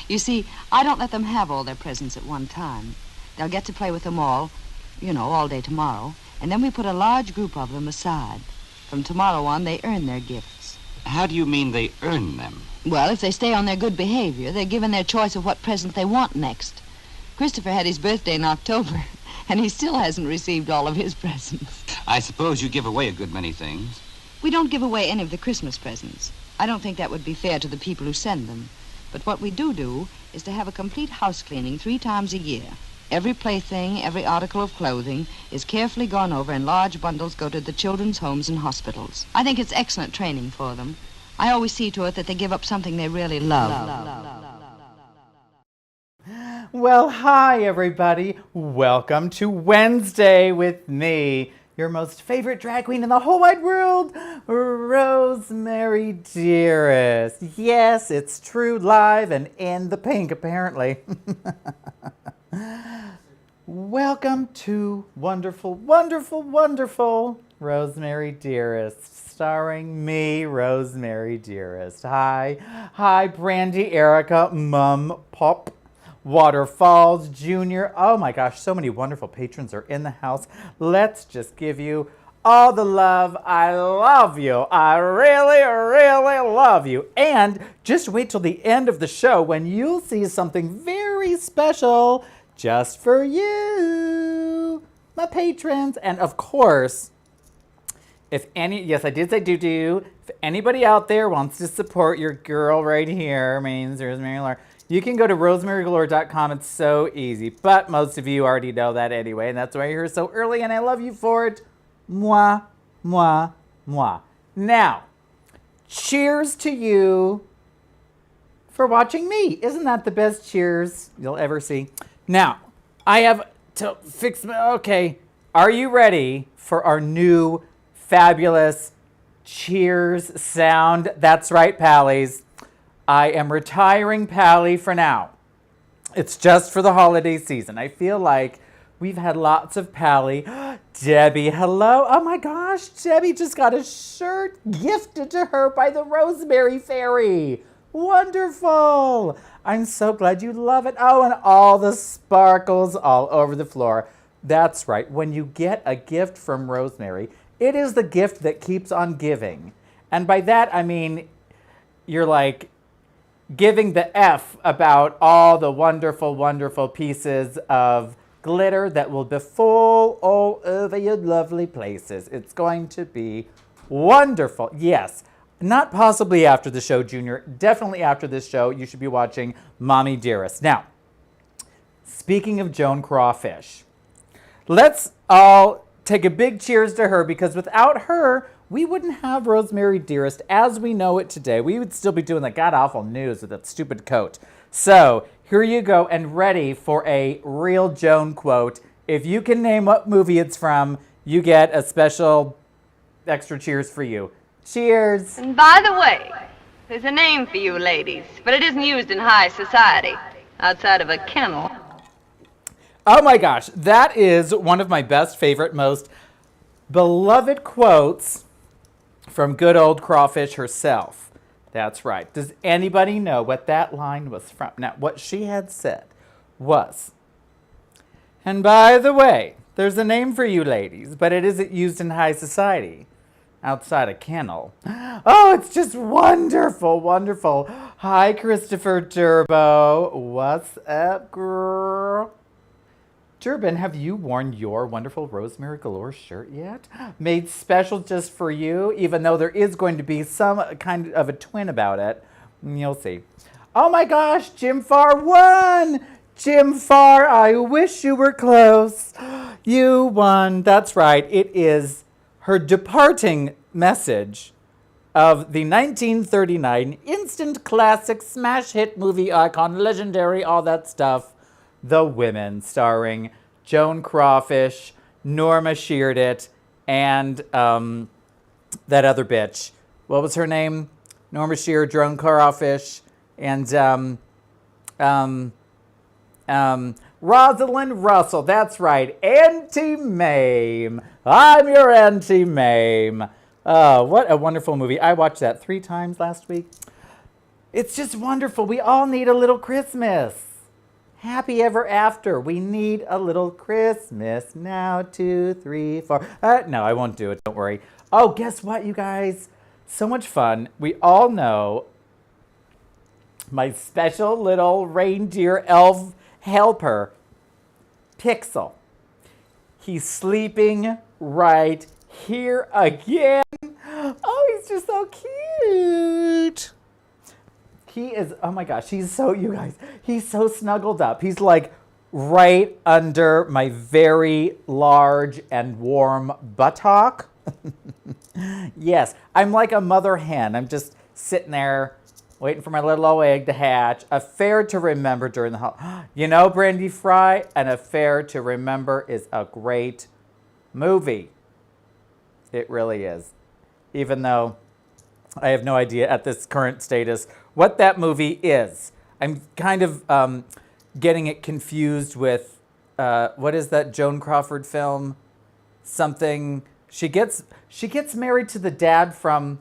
You see, I don't let them have all their presents at one time. They'll get to play with them all, all day tomorrow, and then we put a large group of them aside. From tomorrow on, they earn their gifts. How do you mean they earn them? Well, if they stay on their good behavior, they're given their choice of what present they want next. Christopher had his birthday in October, and he still hasn't received all of his presents. I suppose you give away a good many things. We don't give away any of the Christmas presents. I don't think that would be fair to the people who send them. But what we do is to have a complete house cleaning 3 times a year. Every plaything, every article of clothing is carefully gone over, and large bundles go to the children's homes and hospitals. I think it's excellent training for them. I always see to it that they give up something they really love. Well, hi, everybody. Welcome to Wednesday with me, your most favorite drag queen in the whole wide world, Rosemary Dearest. Yes, it's true, live and in the pink, apparently. Welcome to wonderful, wonderful, wonderful Rosemary Dearest, starring me, Rosemary Dearest. Hi, Brandy, Erica, Mum, Pop, Waterfalls, Junior. Oh my gosh, so many wonderful patrons are in the house. Let's just give you all the love. I love you. I really, really love you. And just wait till the end of the show when you'll see something very special just for you, my patrons. And of course, yes, I did say do. If anybody out there wants to support your girl right here, my name's Rosemary Laura, you can go to rosemarygalore.com. It's so easy, but most of you already know that anyway, and that's why you're here so early, and I love you for it. Mwah, mwah, mwah. Now, cheers to you for watching me. Isn't that the best cheers you'll ever see? Now, I have to fix my, okay, are you ready for our new fabulous cheers sound? That's right, Pallies. I am retiring Pally for now. It's just for the holiday season. I feel like we've had lots of Pally. Debbie, hello. Oh my gosh, Debbie just got a shirt gifted to her by the Rosemary Fairy. Wonderful. I'm so glad you love it. Oh, and all the sparkles all over the floor. That's right. When you get a gift from Rosemary, it is the gift that keeps on giving. And by that, I mean, you're like giving the F about all the wonderful, wonderful pieces of glitter that will befool all over your lovely places. It's going to be wonderful. Yes, not possibly after the show, Junior. Definitely after this show, you should be watching Mommy Dearest. Now, speaking of Joan Crawfish, let's all take a big cheers to her, because without her, we wouldn't have Rosemary Dearest as we know it today. We would still be doing the god-awful news with that stupid coat. So here you go, and ready for a real Joan quote. If you can name what movie it's from, you get a special extra cheers for you. Cheers. And by the way, there's a name for you ladies, but it isn't used in high society, outside of a kennel. Oh my gosh, that is one of my best, favorite, most beloved quotes from good old Crawfish herself. That's right. Does anybody know what that line was from? Now, what she had said was, and by the way, there's a name for you ladies, but it isn't used in high society, outside a kennel. Oh, it's just wonderful, wonderful. Hi, Christopher Turbo. What's up, girl? Durbin, have you worn your wonderful Rosemary Galore shirt yet? Made special just for you, even though there is going to be some kind of a twin about it. You'll see. Oh my gosh, Jim Farr won! Jim Farr, I wish you were close. You won. That's right. It is her departing message of the 1939 instant classic smash hit movie icon, legendary, all that stuff, The Women, starring Joan Crawfish, Norma Sheardit, and that other bitch. What was her name? Norma Sheard, Joan Crawfish, and Rosalind Russell. That's right, Auntie Mame. I'm your Auntie Mame. Oh, what a wonderful movie. I watched that 3 times last week. It's just wonderful. We all need a little Christmas. Happy ever after. We need a little Christmas now. 2, 3, 4. No, I won't do it. Don't worry. Oh, guess what, you guys? So much fun. We all know my special little reindeer elf helper, Pixel. He's sleeping right here again. Oh, he's just so cute. He is, oh my gosh, he's so, you guys, he's so snuggled up. He's like right under my very large and warm buttock. Yes, I'm like a mother hen. I'm just sitting there waiting for my little old egg to hatch. Affair to Remember during the you know, Brandy Fry, An Affair to Remember is a great movie. It really is. Even though I have no idea at this current status what that movie is. I'm kind of getting it confused with, what is that Joan Crawford film? Something, she gets married to the dad from,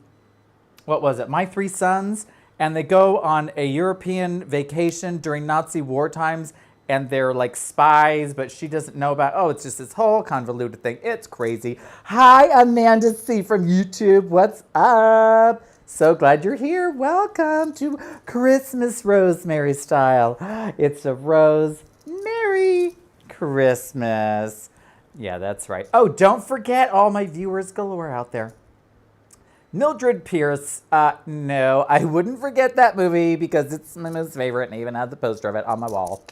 what was it, My Three Sons? And they go on a European vacation during Nazi war times, and they're like spies, but she doesn't know about, oh, it's just this whole convoluted thing. It's crazy. Hi, Amanda C. from YouTube. What's up? So glad you're here. Welcome to Christmas Rosemary Style. It's a Rosemary Christmas. Yeah, that's right. Oh, don't forget all my viewers galore out there. Mildred Pierce, no, I wouldn't forget that movie because it's my most favorite and I even have the poster of it on my wall.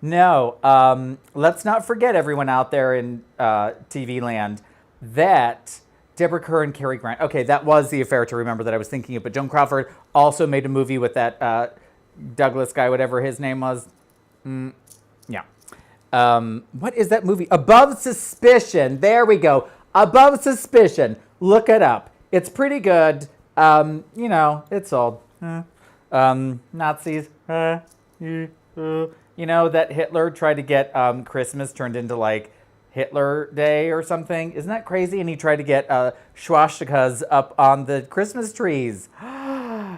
No, let's not forget everyone out there in TV land that Deborah Kerr and Cary Grant, okay, that was The Affair to Remember that I was thinking of, but Joan Crawford also made a movie with that Douglas guy, whatever his name was. Yeah. What is that movie? Above Suspicion. There we go. Above Suspicion. Look it up. It's pretty good. You know, it's old. Nazis. You know that Hitler tried to get Christmas turned into like Hitler Day or something. Isn't that crazy? And he tried to get swastikas up on the Christmas trees.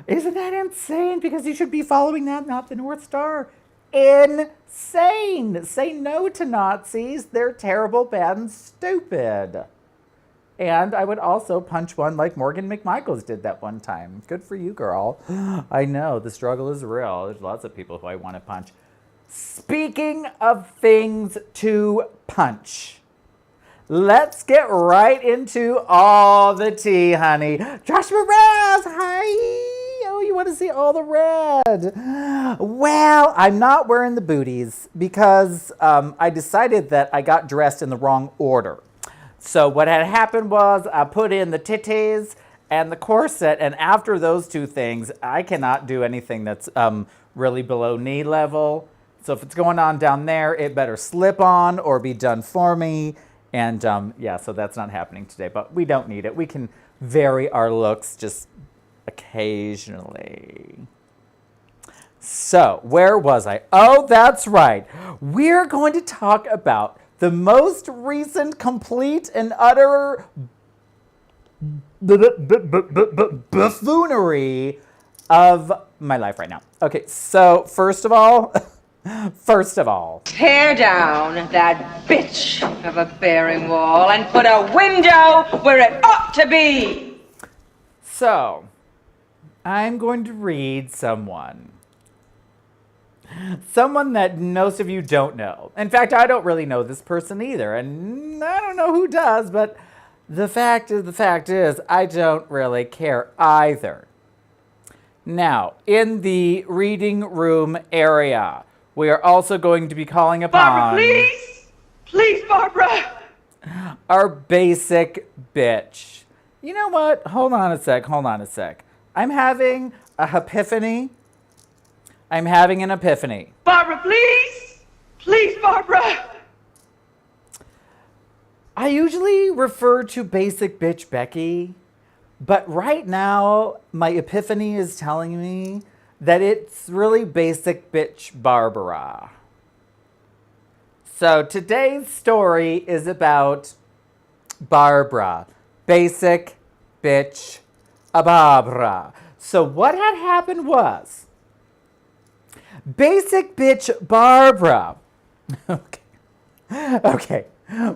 Isn't that insane? Because you should be following that, not the North Star. Insane. Say no to Nazis. They're terrible, bad, and stupid. And I would also punch one like Morgan McMichaels did that one time. Good for you, girl. I know, the struggle is real. There's lots of people who I want to punch. Speaking of things to punch, let's get right into all the tea, honey. Joshua Raz, hi. Oh, you want to see all the red? Well, I'm not wearing the booties because I decided that I got dressed in the wrong order. So what had happened was I put in the titties and the corset, and after those two things, I cannot do anything that's really below knee level. So if it's going on down there, it better slip on or be done for me. And yeah, so that's not happening today, but we don't need it. We can vary our looks just occasionally. So where was I? Oh, that's right. We're going to talk about the most recent complete and utter buffoonery of my life right now. Okay, so first of all, tear down that bitch of a bearing wall and put a window where it ought to be. So, I'm going to read someone Someone that most of you don't know. In fact, I don't really know this person either, and I don't know who does, but the fact is, I don't really care either. Now, in the reading room area, we are also going to be calling upon... Barbara, please! Please, Barbara! Our basic bitch. You know what? Hold on a sec. I'm having a epiphany. I'm having an epiphany. Barbara, please! Please, Barbara! I usually refer to basic bitch Becky, but right now my epiphany is telling me that it's really basic bitch Barbara. So today's story is about Barbara. Basic bitch Barbara. So what had happened was, basic bitch Barbara. Okay.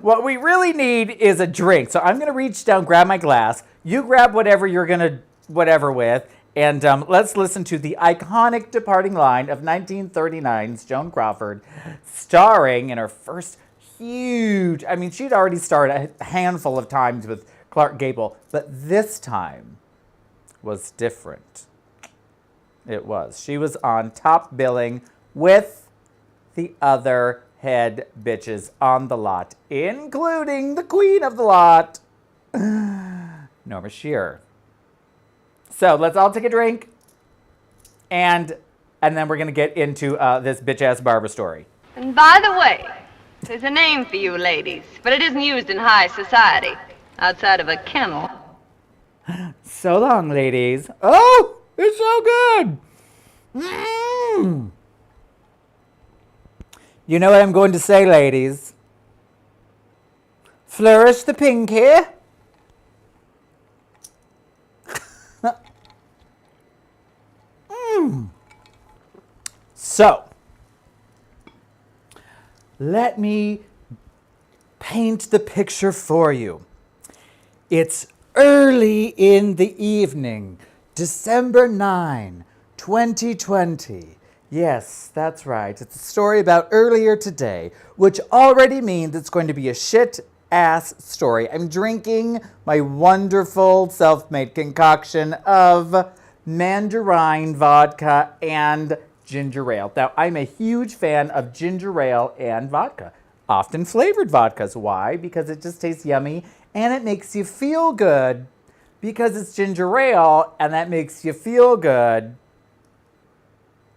What we really need is a drink. So I'm going to reach down, grab my glass. You grab whatever you're going to whatever with. And let's listen to the iconic departing line of 1939's Joan Crawford, starring in her first huge... I mean, she'd already starred a handful of times with Clark Gable, but this time was different. It was. She was on top billing with the other head bitches on the lot, including the queen of the lot, Norma Shearer. So let's all take a drink, and then we're going to get into this bitch-ass Barbara story. And by the way, there's a name for you ladies, but it isn't used in high society, outside of a kennel. So long, ladies. Oh, it's so good. Mm. You know what I'm going to say, ladies? Flourish the pinky. So, let me paint the picture for you. It's early in the evening, December 9, 2020. Yes, that's right. It's a story about earlier today, which already means it's going to be a shit-ass story. I'm drinking my wonderful self-made concoction of mandarin vodka and ginger ale. Now, I'm a huge fan of ginger ale and vodka, often flavored vodkas. Why? Because it just tastes yummy and it makes you feel good because it's ginger ale and that makes you feel good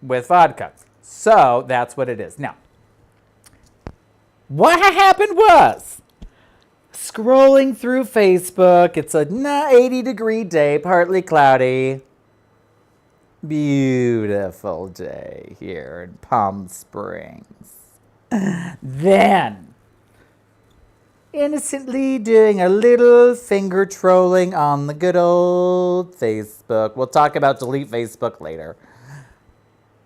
with vodka. So that's what it is. Now, what happened was, scrolling through Facebook, it's a 80-degree day, partly cloudy. Beautiful day here in Palm Springs. Then, innocently doing a little finger trolling on the good old Facebook. We'll talk about delete Facebook later.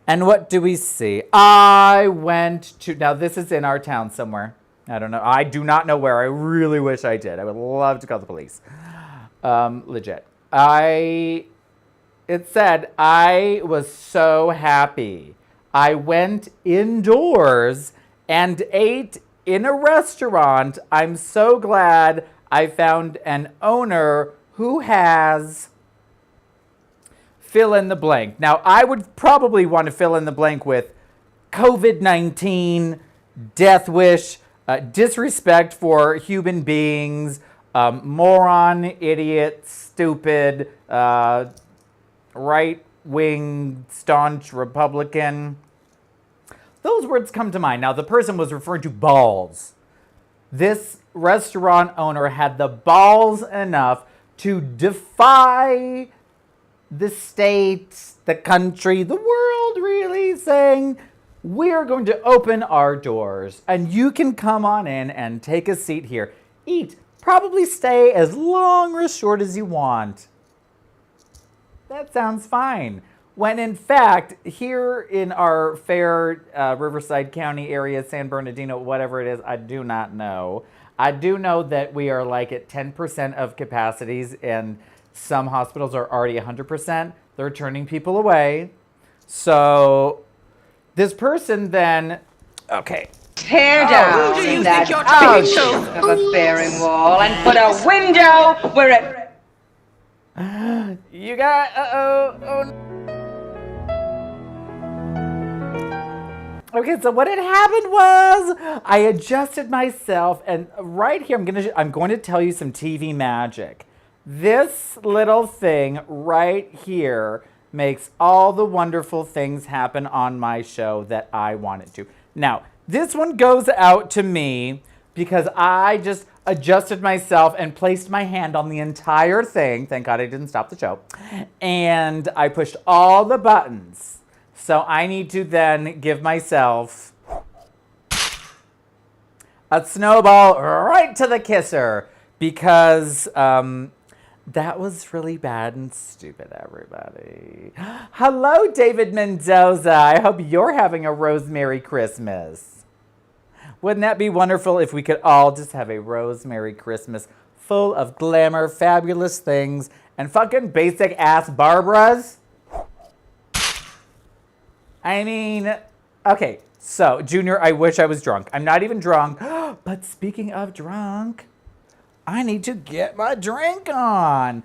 And what do we see? I went to, now this is in our town somewhere. I don't know. I do not know where. I really wish I did. I would love to call the police. Legit. It said, I was so happy. I went indoors and ate in a restaurant. I'm so glad I found an owner who has fill in the blank. Now, I would probably want to fill in the blank with COVID-19, death wish, disrespect for human beings, moron, idiot, stupid, right-wing, staunch Republican. Those words come to mind. Now, the person was referring to balls. This restaurant owner had the balls enough to defy the state, the country, the world, really, saying, we're going to open our doors, and you can come on in and take a seat here. Eat. Probably stay as long or as short as you want. That sounds fine. When in fact, here in our fair Riverside County area, San Bernardino, whatever it is, I do not know. I do know that we are like at 10% of capacities, and some hospitals are already 100%. They're turning people away. So this person then, okay. Tear down who do you that think you're talking ouch to? of a bearing wall and put a window where it... You got, oh. Okay, so what had happened was I adjusted myself, and right here I'm going to tell you some TV magic. This little thing right here makes all the wonderful things happen on my show that I want it to. Now, this one goes out to me because I just adjusted myself and placed my hand on the entire thing. Thank God I didn't stop the show. And I pushed all the buttons. So I need to then give myself a snowball right to the kisser because that was really bad and stupid, everybody. Hello, David Mendoza. I hope you're having a Rosemary Christmas. Wouldn't that be wonderful if we could all just have a Rosemary Christmas full of glamour, fabulous things, and fucking basic ass Barbaras? I mean, okay, so, Junior, I wish I was drunk. I'm not even drunk, but speaking of drunk, I need to get my drink on.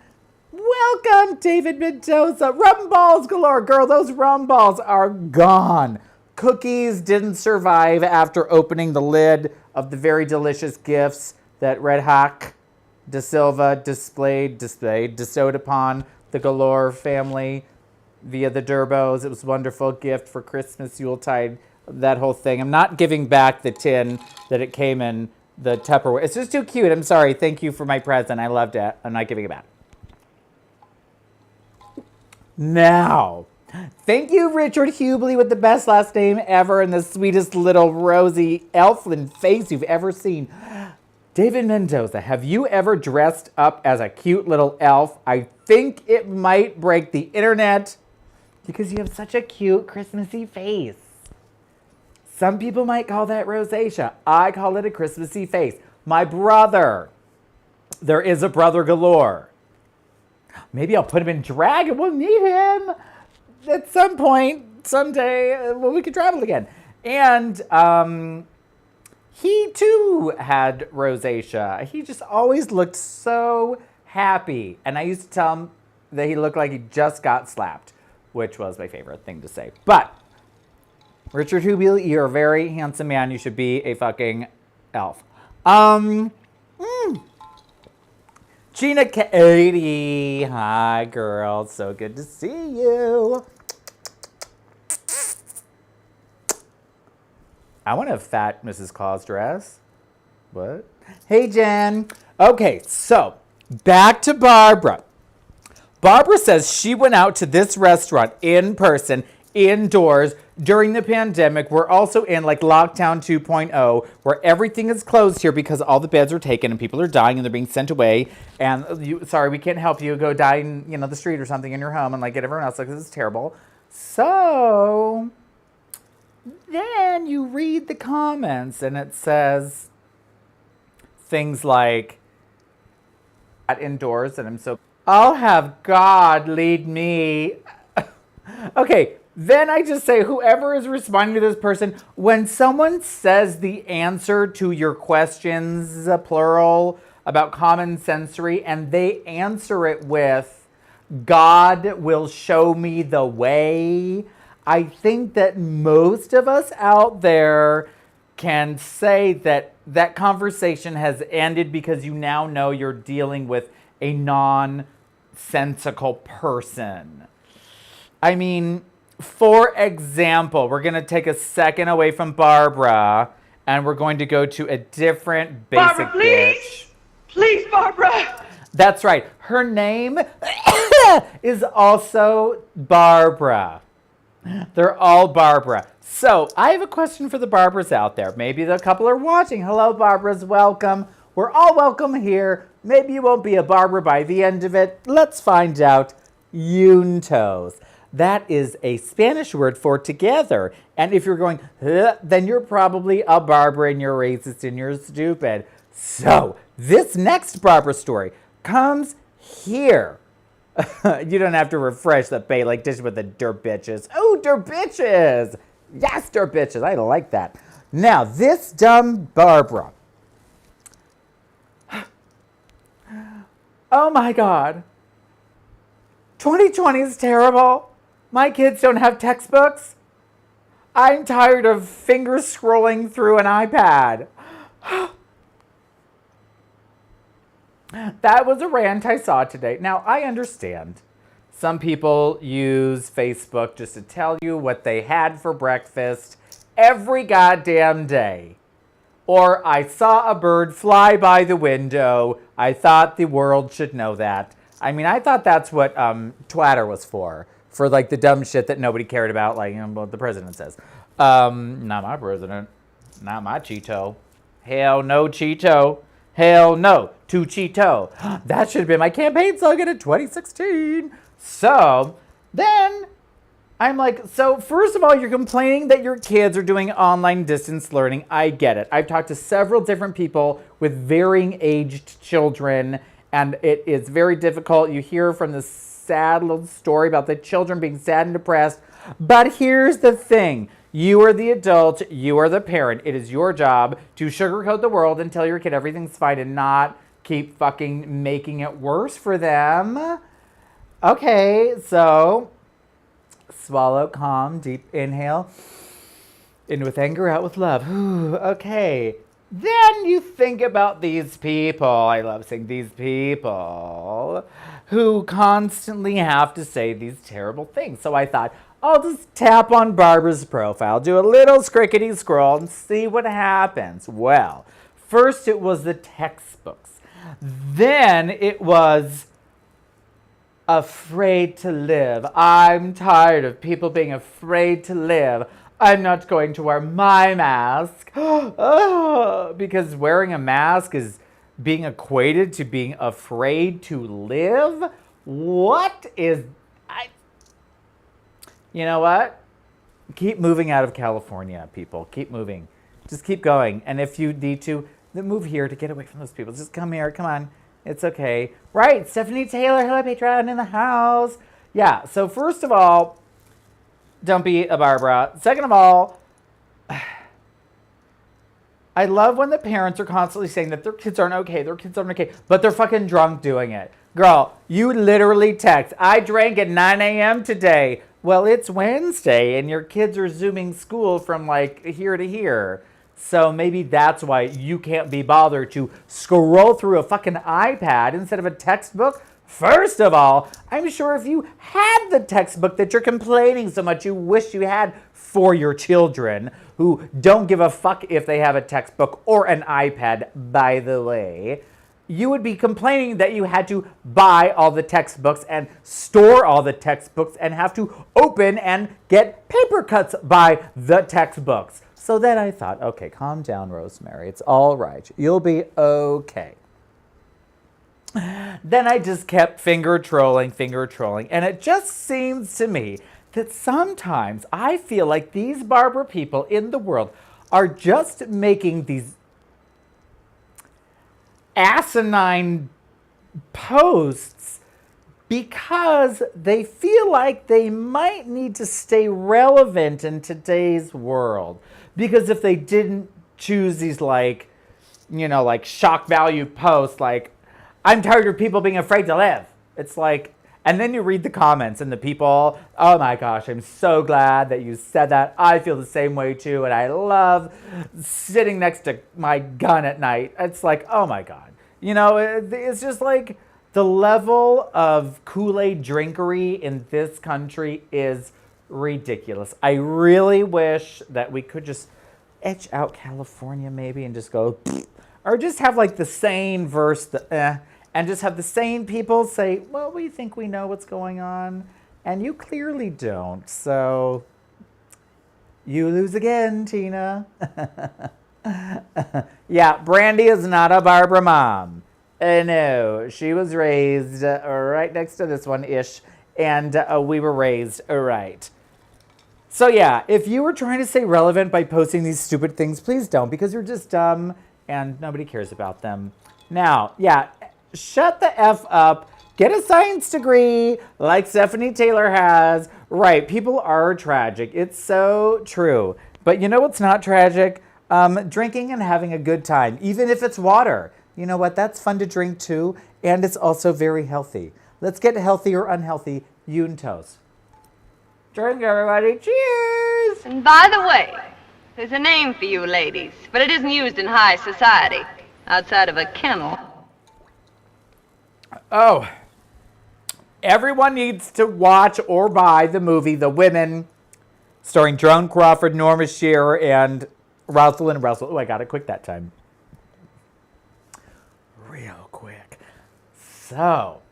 Welcome, David Mendoza. Rum balls galore. Girl, those rum balls are gone. Cookies didn't survive after opening the lid of the very delicious gifts that Red Hawk Da Silva bestowed upon the Galore family via the Durbos. It was a wonderful gift for Christmas, Yuletide, that whole thing. I'm not giving back the tin that it came in, the Tupperware. It's just too cute. I'm sorry. Thank you for my present. I loved it. I'm not giving it back. Now, thank you, Richard Hubley, with the best last name ever and the sweetest little rosy elfin face you've ever seen. David Mendoza, have you ever dressed up as a cute little elf? I think it might break the internet because you have such a cute Christmassy face. Some people might call that rosacea. I call it a Christmassy face. My brother, there is a brother galore. Maybe I'll put him in drag and we'll meet him at some point, someday, when we can travel again. And he too had rosacea. He just always looked so happy. And I used to tell him that he looked like he just got slapped, which was my favorite thing to say. But Richard Hubley, you're a very handsome man. You should be a fucking elf. Gina Katie. Hi, girl. So good to see you. I want a fat Mrs. Claus dress. What? Hey, Jen. Okay, so back to Barbara. Barbara says she went out to this restaurant in person, indoors, during the pandemic. We're also in like lockdown 2.0, where everything is closed here because all the beds are taken and people are dying and they're being sent away. And sorry, we can't help you. Go die in the street or something in your home and like get everyone else. Like, this is terrible. So then you read the comments and it says things like indoors, and I'm so, I'll have God lead me. Okay, then I just say, whoever is responding to this person, when someone says the answer to your questions, plural, about common sensory, and they answer it with, God will show me the way, I think that most of us out there can say that that conversation has ended because you now know you're dealing with a nonsensical person. I mean, for example, we're going to take a second away from Barbara and we're going to go to a different basic Barbara, please! bitch. Please, Barbara! That's right. Her name is also Barbara. They're all Barbara. So I have a question for the Barbaras out there. Maybe the couple are watching. Hello, Barbaras. Welcome. We're all welcome here. Maybe you won't be a Barbara by the end of it. Let's find out. Juntos. That is a Spanish word for together. And if you're going, then you're probably a Barbara and you're racist and you're stupid. So this next Barbara story comes here. You don't have to refresh the pay like dish with the dirt bitches. Oh, dirt bitches. Yes, they're bitches. I like that. Now, this dumb Barbara. Oh my God. 2020 is terrible. My kids don't have textbooks. I'm tired of finger scrolling through an iPad. That was a rant I saw today. Now, I understand. Some people use Facebook just to tell you what they had for breakfast every goddamn day. Or I saw a bird fly by the window. I thought the world should know that. I mean, I thought that's what Twitter was for like the dumb shit that nobody cared about, like what the president says. Not my president. Not my Cheeto. Hell no, Cheeto. Hell no to Cheeto. That should have been my campaign slogan in 2016. So then I'm like, so first of all, you're complaining that your kids are doing online distance learning. I get it. I've talked to several different people with varying aged children, and it is very difficult. You hear from this sad little story about the children being sad and depressed. But here's the thing. You are the adult. You are the parent. It is your job to sugarcoat the world and tell your kid everything's fine and not keep fucking making it worse for them. Okay, so swallow, calm, deep inhale. In with anger, out with love. Okay. Then you think about these people. I love saying these people who constantly have to say these terrible things. So I thought, I'll just tap on Barbara's profile, do a little scrickety scroll and see what happens. Well, first it was the textbooks. Then it was afraid to live. I'm tired of people being afraid to live. I'm not going to wear my mask. Because wearing a mask is being equated to being afraid to live? What is... You know what? Keep moving out of California, people. Keep moving. Just keep going. And if you need to, then move here to get away from those people. Just come here. Come on. It's okay. Right. Stephanie Taylor, hello, Patreon in the house. Yeah. So first of all, don't be a Barbara. Second of all, I love when the parents are constantly saying that their kids aren't okay, but they're fucking drunk doing it. Girl, you literally text, I drank at 9 a.m. today. Well, it's Wednesday, and your kids are Zooming school from like here to here. So maybe that's why you can't be bothered to scroll through a fucking iPad instead of a textbook. First of all, I'm sure if you had the textbook that you're complaining so much you wish you had for your children, who don't give a fuck if they have a textbook or an iPad, by the way, you would be complaining that you had to buy all the textbooks and store all the textbooks and have to open and get paper cuts by the textbooks. So then I thought, okay, calm down, Rosemary. It's all right. You'll be okay. Then I just kept finger trolling. And it just seems to me that sometimes I feel like these Barbara people in the world are just making these asinine posts because they feel like they might need to stay relevant in today's world. Because if they didn't choose these like shock value posts like, I'm tired of people being afraid to live. It's like, and then you read the comments and the people, oh my gosh, I'm so glad that you said that. I feel the same way too. And I love sitting next to my gun at night. It's like, oh my God. It's just like the level of Kool-Aid drinkery in this country is ridiculous. I really wish that we could just etch out California maybe and just go, or just have like the sane verse, and just have the sane people say, well, we think we know what's going on, and you clearly don't, so you lose again, Tina. Yeah, Brandy is not a Barbara mom. No, she was raised right next to this one-ish, and we were raised right. So yeah, if you were trying to stay relevant by posting these stupid things, please don't, because you're just dumb and nobody cares about them. Now, yeah, shut the F up. Get a science degree like Stephanie Taylor has. Right, people are tragic. It's so true. But you know what's not tragic? Drinking and having a good time, even if it's water. You know what? That's fun to drink too, and it's also very healthy. Let's get healthy or unhealthy. You and toast. Drink, everybody. Cheers! And by the way, there's a name for you ladies, but it isn't used in high society, outside of a kennel. Oh. Everyone needs to watch or buy the movie The Women, starring Joan Crawford, Norma Shearer, and Rosalind Russell. Oh, I got it quick that time. Real quick. So,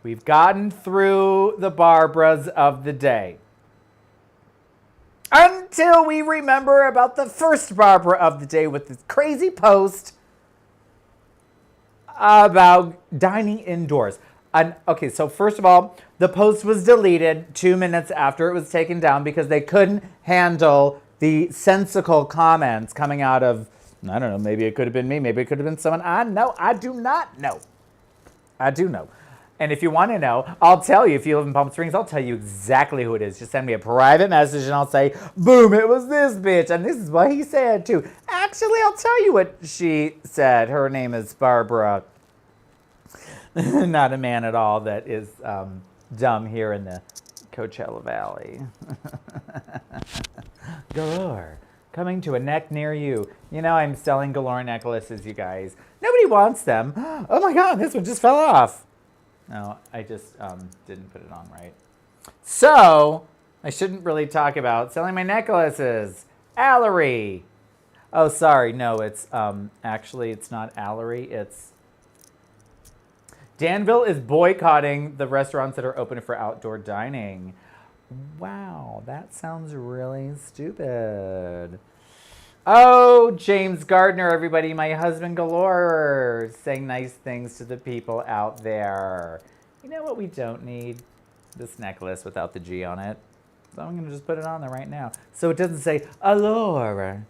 we've gotten through the Barbaras of the day. Until we remember about the first Barbara of the day with this crazy post about dining indoors. Okay, so first of all, the post was deleted 2 minutes after it was taken down because they couldn't handle the sensical comments coming out of, I don't know, maybe it could have been me, maybe it could have been someone I know. I do not know. I do know. And if you want to know, I'll tell you. If you live in Palm Springs, I'll tell you exactly who it is. Just send me a private message and I'll say, boom, it was this bitch. And this is what he said too. Actually, I'll tell you what she said. Her name is Barbara. Not a man at all that is dumb here in the Coachella Valley. Galore, coming to a neck near you. You know, I'm selling galore necklaces, you guys. Nobody wants them. Oh my God, this one just fell off. No, I just didn't put it on right. So, I shouldn't really talk about selling my necklaces. Allery. Oh, sorry. No, it's actually, it's not Allery. It's Danville is boycotting the restaurants that are open for outdoor dining. Wow, that sounds really stupid. Oh, James Gardner, everybody, my husband galore, saying nice things to the people out there. You know what we don't need? This necklace without the G on it. So I'm going to just put it on there right now. So it doesn't say allure.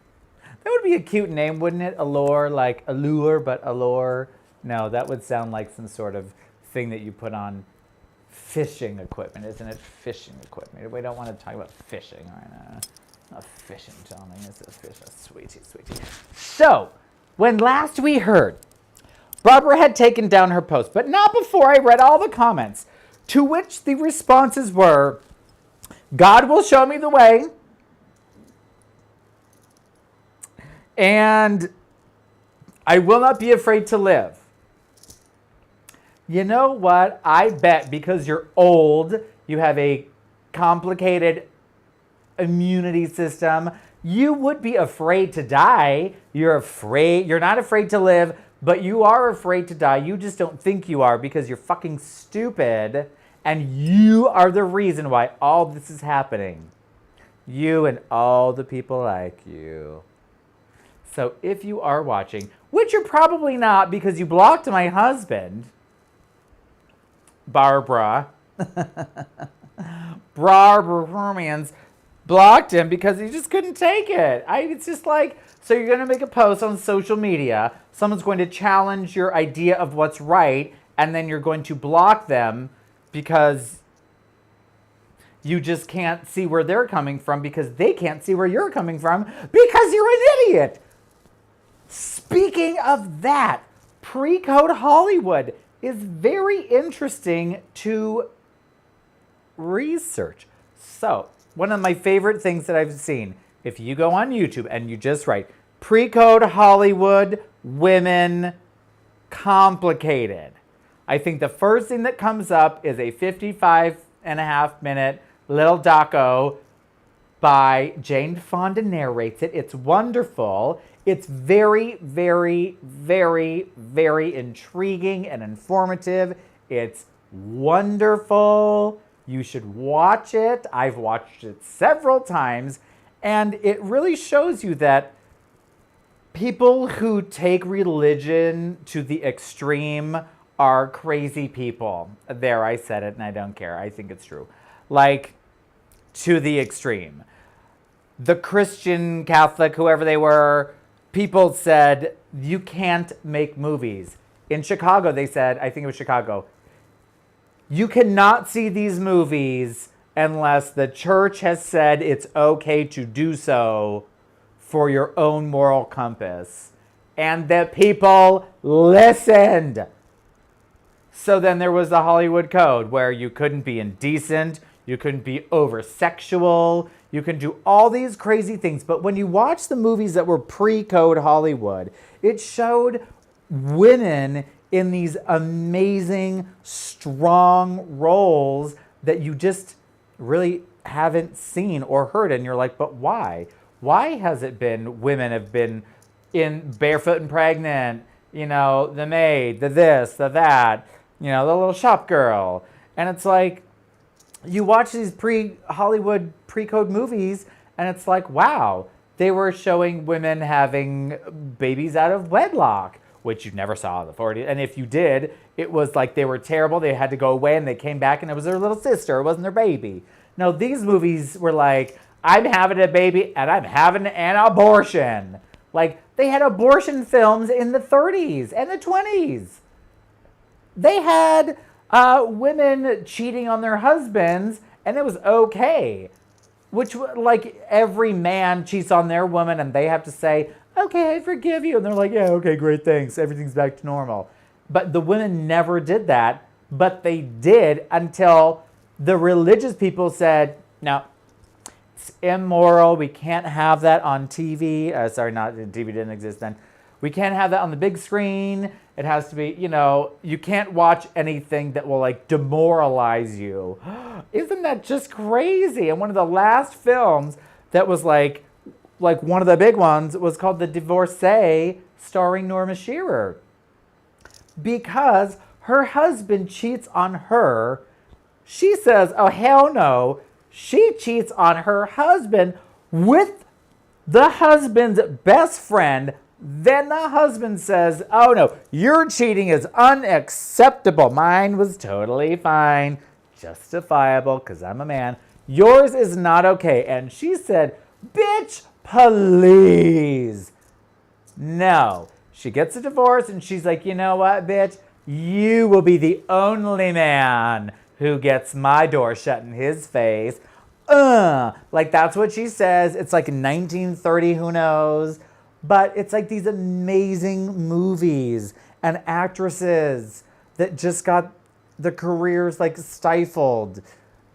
That would be a cute name, wouldn't it? Allure, like allure, but allure. No, that would sound like some sort of thing that you put on fishing equipment, isn't it? Fishing equipment. We don't want to talk about fishing right now. A fishing, Johnny. It's a fish. A sweetie, sweetie. So, when last we heard, Barbara had taken down her post, but not before I read all the comments, to which the responses were, God will show me the way, and I will not be afraid to live. You know what? I bet because you're old, you have a complicated immunity system, you would be afraid to die. You're not afraid to live, but you are afraid to die. You just don't think you are because you're fucking stupid, and you are the reason why all this is happening. You and all the people like you. So if you are watching, which you're probably not because you blocked my husband, Barbara Hermans, blocked him because he just couldn't take it. It's just like, so you're going to make a post on social media, someone's going to challenge your idea of what's right, and then you're going to block them because you just can't see where they're coming from because they can't see where you're coming from because you're an idiot. Speaking of that, Pre-Code Hollywood is very interesting to research. So, one of my favorite things that I've seen, if you go on YouTube and you just write Pre-Code Hollywood Women Complicated, I think the first thing that comes up is a 55.5-minute little doco by Jane Fonda narrates it. It's wonderful. It's very, very, very, very intriguing and informative. It's wonderful. You should watch it. I've watched it several times, and it really shows you that people who take religion to the extreme are crazy people. There, I said it, and I don't care. I think it's true. Like, to the extreme. The Christian, Catholic, whoever they were, people said, you can't make movies. In Chicago, they said, I think it was Chicago, you cannot see these movies unless the church has said it's okay to do so for your own moral compass. And the people listened. So then there was the Hollywood Code where you couldn't be indecent, you couldn't be over-sexual, you can do all these crazy things. But when you watch the movies that were pre-code Hollywood, it showed women in these amazing, strong roles that you just really haven't seen or heard. And you're like, but why? Why has it been women have been in Barefoot and Pregnant, you know, The Maid, the this, the that, you know, the Little Shop Girl. And it's like, you watch these pre-Hollywood, pre-code movies, and it's like, wow, they were showing women having babies out of wedlock, which you never saw in the 40s. And if you did, it was like they were terrible. They had to go away, and they came back, and it was their little sister. It wasn't their baby. No, these movies were like, I'm having a baby, and I'm having an abortion. Like, they had abortion films in the 30s and the 20s. They had women cheating on their husbands, and it was okay. Which, like, every man cheats on their woman, and they have to say, okay, I forgive you. And they're like, yeah, okay, great, thanks. Everything's back to normal. But the women never did that, but they did until the religious people said, no, it's immoral. We can't have that on TV. Sorry, not TV didn't exist then. We can't have that on the big screen. It has to be, you know, you can't watch anything that will like demoralize you. Isn't that just crazy? And one of the last films that was like one of the big ones was called The Divorcee, starring Norma Shearer. Because her husband cheats on her. She says, oh, hell no. She cheats on her husband with the husband's best friend. Then the husband says, oh no, your cheating is unacceptable. Mine was totally fine, justifiable, because I'm a man. Yours is not okay. And she said, bitch, please. No. She gets a divorce and she's like, you know what, bitch? You will be the only man who gets my door shut in his face. Like that's what she says. It's like 1930, who knows? But it's like these amazing movies and actresses that just got the careers like stifled.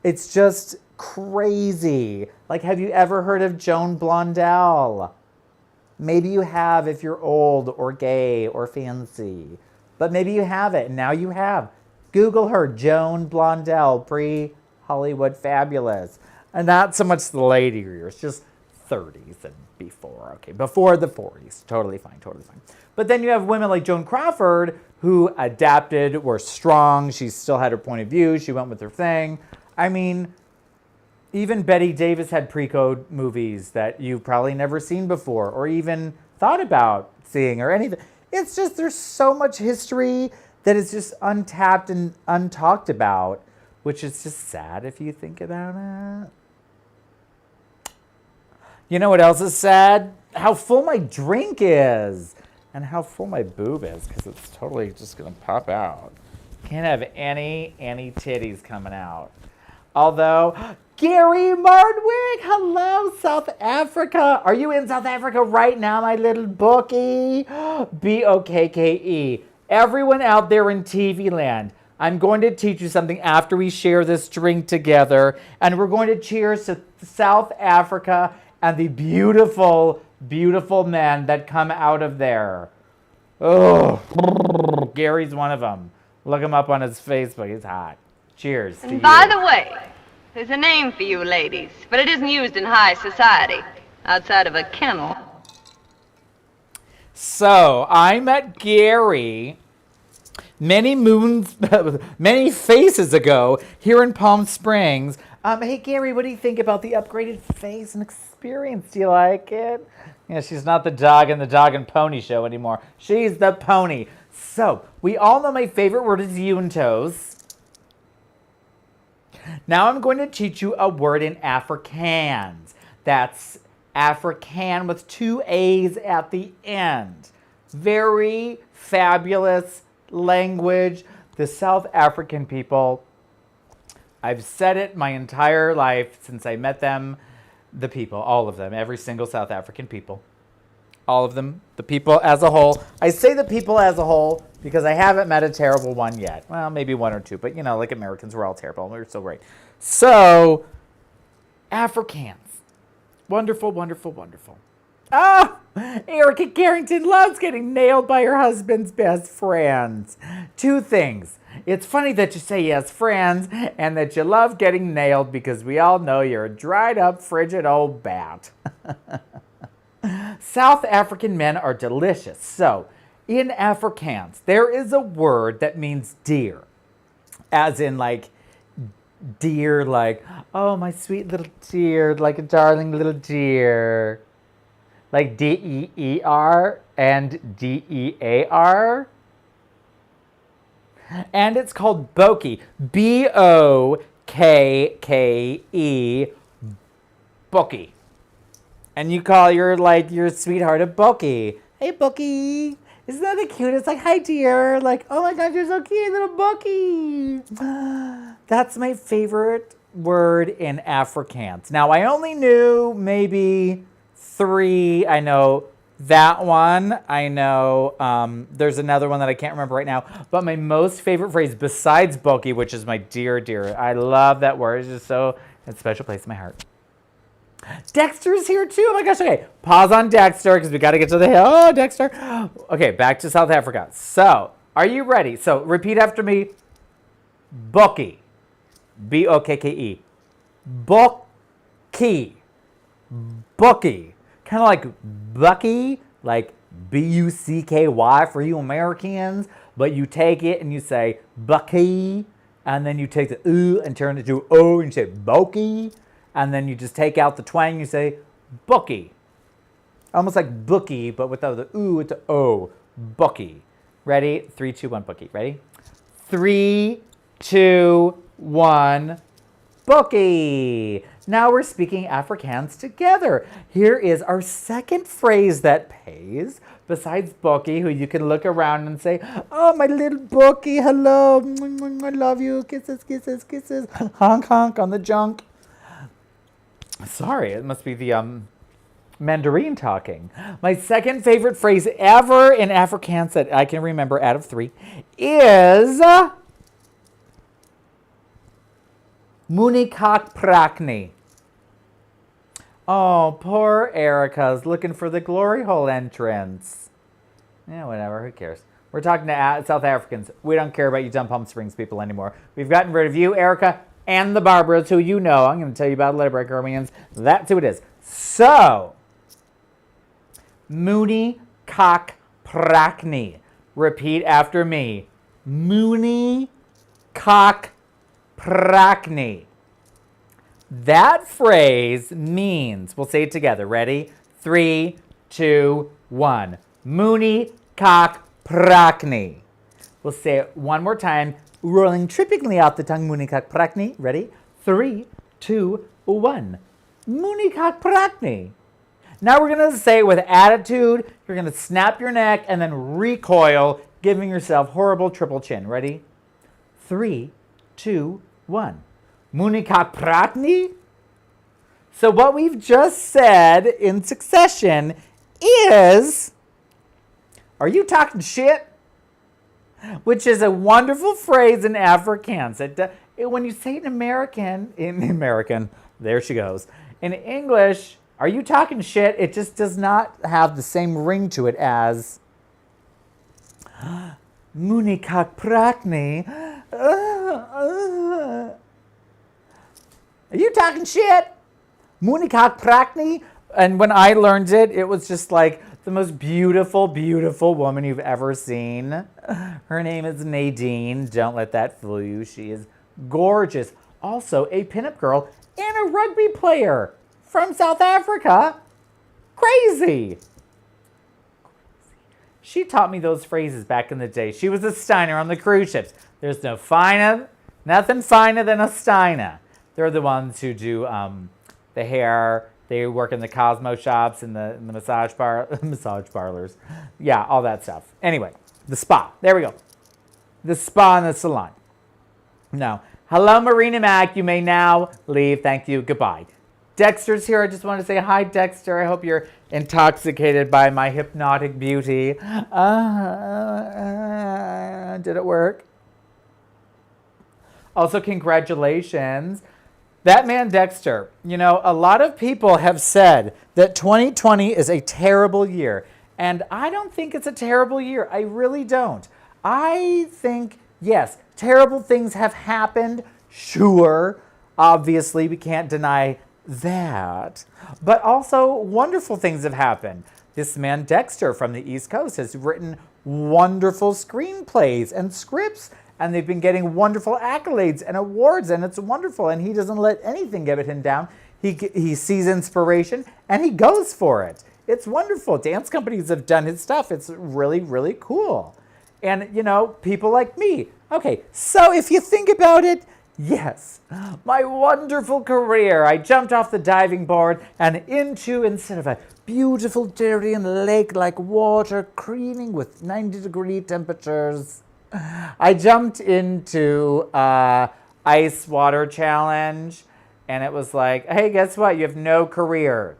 It's just crazy. Like, have you ever heard of Joan Blondell? Maybe you have if you're old or gay or fancy. But maybe you haven't, and now you have. Google her, Joan Blondell, pre-Hollywood fabulous. And not so much the later years, just 30s and before. Okay, before the 40s. Totally fine, totally fine. But then you have women like Joan Crawford who adapted, were strong. She still had her point of view. She went with her thing. I mean, even Bette Davis had pre-code movies that you've probably never seen before or even thought about seeing or anything. It's just there's so much history that is just untapped and untalked about, which is just sad if you think about it. You know what else is sad? How full my drink is and how full my boob is, because it's totally just going to pop out. Can't have any titties coming out. Although, Gary Mardwick, hello, South Africa. Are you in South Africa right now, my little bookie? B-O-K-K-E. Everyone out there in TV land, I'm going to teach you something after we share this drink together. And we're going to cheers to South Africa and the beautiful, beautiful men that come out of there. Oh, Gary's one of them. Look him up on his Facebook. He's hot. Cheers to you. And by the way, there's a name for you ladies, but it isn't used in high society, outside of a kennel. So, I met Gary many faces ago here in Palm Springs. Hey, Gary, what do you think about the upgraded face and experience? Do you like it? Yeah, she's not the dog in the dog and pony show anymore. She's the pony. So, we all know my favorite word is you and toes. Now I'm going to teach you a word in Afrikaans. That's Afrikaan with 2 A's at the end. Very fabulous language. The South African people I've said it my entire life since I met them, the people, all of them, every single South African people. All of them, the people as a whole. I say the people as a whole because I haven't met a terrible one yet. Well, maybe one or two, but like Americans, we're all terrible. We're so great. So, Afrikaans. Wonderful, wonderful, wonderful. Ah, Erica Carrington loves getting nailed by her husband's best friends. 2 things. It's funny that you say he has friends and that you love getting nailed because we all know you're a dried up, frigid old bat. South African men are delicious. So, in Afrikaans, there is a word that means dear. As in, like, dear, like, oh, my sweet little dear, like a darling little dear. Like D-E-E-R and D-E-A-R. And it's called Boki. B-O-K-K-E. Boki. And you call your sweetheart a Boki. Hey, Boki. Isn't that the cute? It's like, hi, dear. Like, oh my gosh, you're so cute, little Boki. That's my favorite word in Afrikaans. Now, I only knew maybe 3. I know that one. I know there's another one that I can't remember right now. But my most favorite phrase besides Boki, which is my dear, dear. I love that word. It's just it's a special place in my heart. Dexter's here too. Oh my gosh. Okay, pause on Dexter because we got to get to the hill. Oh, Dexter. Okay, back to South Africa. So, are you ready? So, repeat after me. Boki. B-O-K-K-E. Boki. Boki. Kind of like Bucky, like B-U-C-K-Y for you Americans. But you take it and you say Bucky. And then you take the ooh and turn it to O and you say Boki. And then you just take out the twang, you say, bookie. Almost like bookie, but without the ooh, it's the O. Bookie. Ready? 3, 2, 1, bookie. Ready? 3, 2, 1, bookie. Now we're speaking Afrikaans together. Here is our second phrase that pays, besides bookie, who you can look around and say, oh, my little bookie, hello. I love you. Kisses, kisses, kisses. Honk, honk on the junk. Sorry, it must be the Mandarin talking. My second favorite phrase ever in Afrikaans that I can remember out of 3 is Munikak Prakni. Oh, poor Erica's looking for the glory hole entrance. Yeah, whatever, who cares? We're talking to South Africans. We don't care about you dumb Palm Springs people anymore. We've gotten rid of you, Erica, and the Barbaras, who you know. I'm going to tell you about Letterbreak Armenians. That's who it is. So, Mooney Cock Prakni. Repeat after me. Mooney Cock Prakni. That phrase means, we'll say it together. Ready? 3, 2, 1. Mooney Cock Prakni. We'll say it one more time. Rolling trippingly off the tongue, Munikak Prakni. Ready? 3, 2, 1. Munikak Prakni. Now we're going to say it with attitude. You're going to snap your neck and then recoil, giving yourself horrible triple chin. Ready? 3, 2, 1. Munikak Prakni. So what we've just said in succession is, are you talking shit? Which is a wonderful phrase in Afrikaans. When you say it in American, there she goes. In English, are you talking shit? It just does not have the same ring to it as Munikak Prakni. Are you talking shit? Munikak Prakni? And when I learned it, it was just like the most beautiful, beautiful woman you've ever seen. Her name is Nadine. Don't let that fool you. She is gorgeous. Also a pinup girl and a rugby player from South Africa. Crazy. She taught me those phrases back in the day. She was a Steiner on the cruise ships. There's nothing finer than a Steiner. They're the ones who do the hair. They work in the Cosmo shops and the massage parlors. Yeah, all that stuff. Anyway, the spa. There we go. The spa and the salon. Now, Hello, Marina Mac. You may now leave. Thank you. Goodbye. Dexter's here. I just want to say hi, Dexter. I hope you're intoxicated by my hypnotic beauty. Did it work? Also, congratulations. That man, Dexter, you know, a lot of people have said that 2020 is a terrible year. And I don't think it's a terrible year. I really don't. I think, yes, terrible things have happened. Sure. Obviously, we can't deny that. But also, wonderful things have happened. This man, Dexter, from the East Coast, has written wonderful screenplays and scripts, and they've been getting wonderful accolades and awards, and it's wonderful, and he doesn't let anything get him down. He sees inspiration, and he goes for it. It's wonderful. Dance companies have done his stuff. It's really, really cool. And, you know, people like me. Okay, so if you think about it, yes, my wonderful career. I jumped off the diving board and into, instead of a beautiful Darien lake-like water creaming with 90-degree temperatures, I jumped into ice water challenge, and it was like, hey, guess what? You have no career.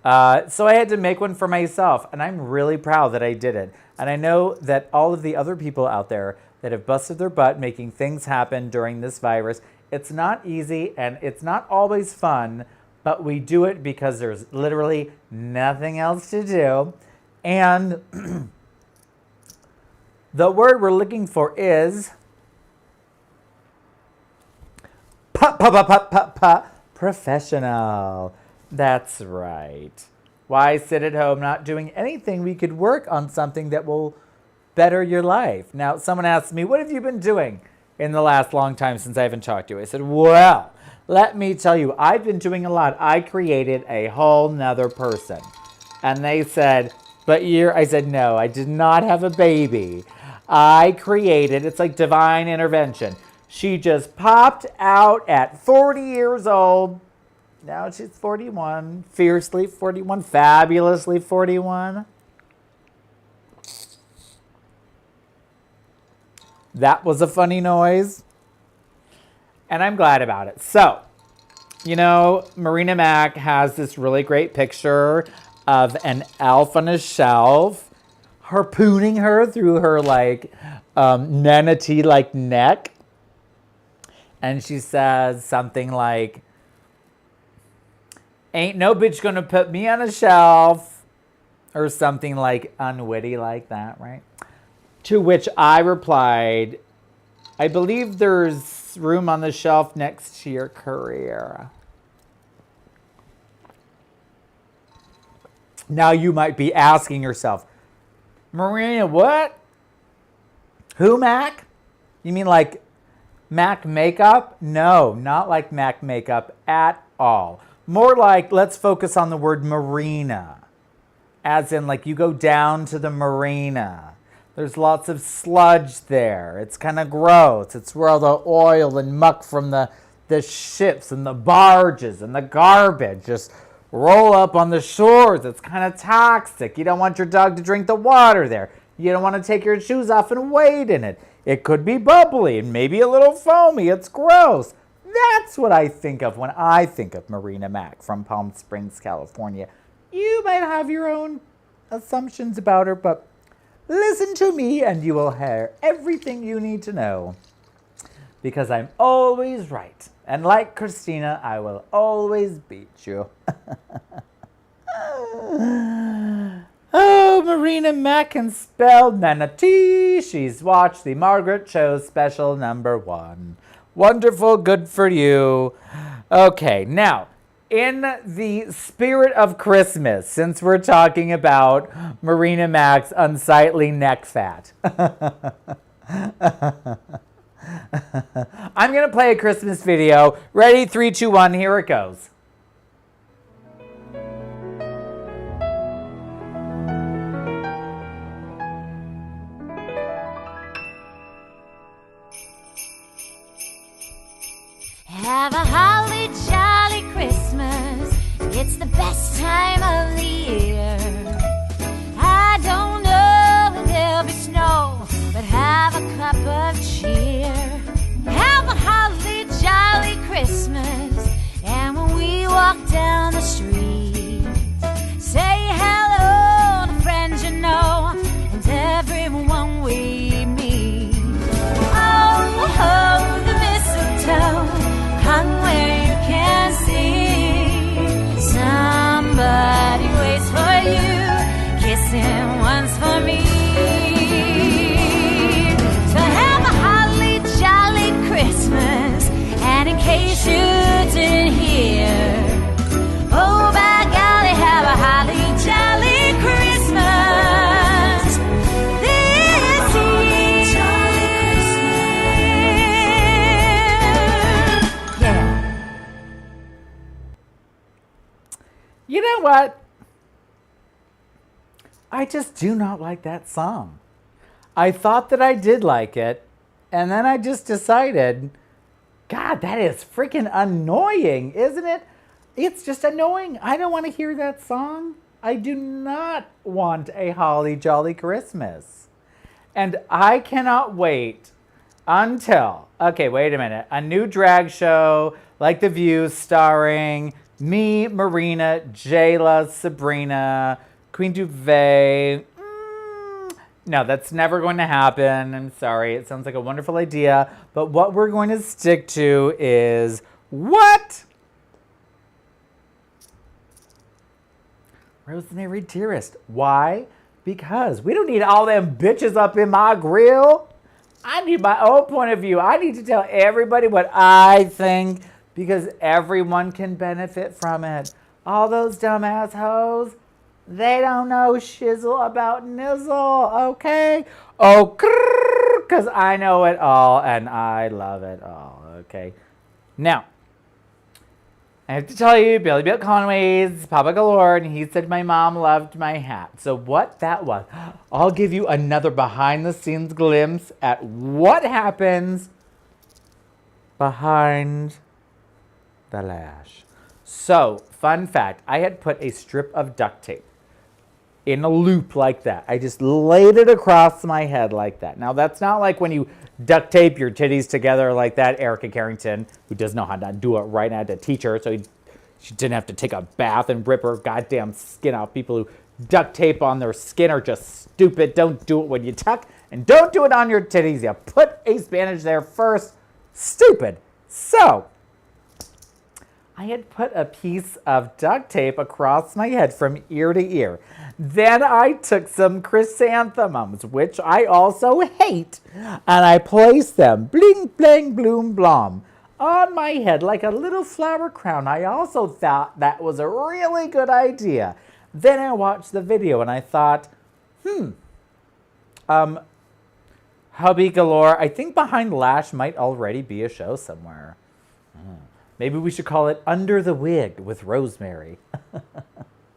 So I had to make one for myself, and I'm really proud that I did it. And I know that all of the other people out there that have busted their butt making things happen during this virus, it's not easy and it's not always fun, but we do it because there's literally nothing else to do. And the word we're looking for is professional. That's right. Why sit at home not doing anything? We could work on something that will better your life. Now, someone asked me, what have you been doing in the last long time since I haven't talked to you? I said, well, let me tell you, I've been doing a lot. I created a whole nother person. And they said, but I said, no, I did not have a baby. I created, it's like divine intervention. She just popped out at 40 years old. Now she's 41, fiercely 41, fabulously 41. That was a funny noise. And I'm glad about it. So, you know, Marina Mac has this really great picture of an elf on a shelf harpooning her through her, like, manatee-like neck. And she says something like, ain't no bitch gonna put me on a shelf, or something like unwitty like that, right? To which I replied, I believe there's room on the shelf next to your career. Now you might be asking yourself, Marina, what? Who, Mac? You mean like Mac makeup? No, not like Mac makeup at all. More like, let's focus on the word marina. As in, like, you go down to the marina. There's lots of sludge there. It's kind of gross. It's where all the oil and muck from the ships and the barges and the garbage just roll up on the shores. It's kind of toxic. You don't want your dog to drink the water there. You don't want to take your shoes off and wade in it. It could be bubbly and maybe a little foamy. It's gross. That's what I think of when I think of Marina Mac from Palm Springs, California. You might have your own assumptions about her, but listen to me and you will hear everything you need to know. Because I'm always right. And like Christina, I will always beat you. Oh, Marina Mac can spell manatee. She's watched the Margaret Cho special #1. Wonderful, good for you. Okay, now, in the spirit of Christmas, since we're talking about Marina Mac's unsightly neck fat, I'm going to play a Christmas video. Ready? 3, 2, 1, here it goes. Have a holly jolly Christmas. It's the best time of the year. I don't know if there'll be snow, but have a cup of cheer. Christmas. And when we walk down the street, say hello to friends you know and everyone we meet. Oh, oh, the mistletoe, hung where you can see. Somebody waits for you, kissing once for me. So have a holly jolly Christmas, and in case you didn't hear, oh by golly, have a holly jolly Christmas this year. Yeah. You know what? I just do not like that song. I thought that I did like it, and then I just decided, God, that is freaking annoying, isn't it? It's just annoying. I don't want to hear that song. I do not want a holly jolly Christmas. And I cannot wait until, okay, wait a minute, a new drag show like The View starring me, Marina, Jayla, Sabrina, Queen Duvet. No, that's never going to happen. I'm sorry. It sounds like a wonderful idea. But what we're going to stick to is what? Rosemary Dearest. Why? Because we don't need all them bitches up in my grill. I need my own point of view. I need to tell everybody what I think because everyone can benefit from it. All those dumbass hoes, they don't know shizzle about nizzle, okay? Oh, because I know it all and I love it all, okay? Now, I have to tell you, Billy Bill Conway's Papa Galore, and he said my mom loved my hat. So what that was, I'll give you another behind-the-scenes glimpse at what happens behind the lash. So, fun fact, I had put a strip of duct tape in a loop like that. I just laid it across my head like that. Now, that's not like when you duct tape your titties together like that. Erica Carrington, who doesn't know how to do it right, I had to teach her, so she didn't have to take a bath and rip her goddamn skin off. People who duct tape on their skin are just stupid. Don't do it when you tuck, and don't do it on your titties. You put ace bandage there first. Stupid. So, I had put a piece of duct tape across my head from ear to ear. Then I took some chrysanthemums, which I also hate, and I placed them, bling, bling, bloom, blom, on my head like a little flower crown. I also thought that was a really good idea. Then I watched the video and I thought, hubby galore, I think Behind Lash might already be a show somewhere. Maybe we should call it Under the Wig with Rosemary.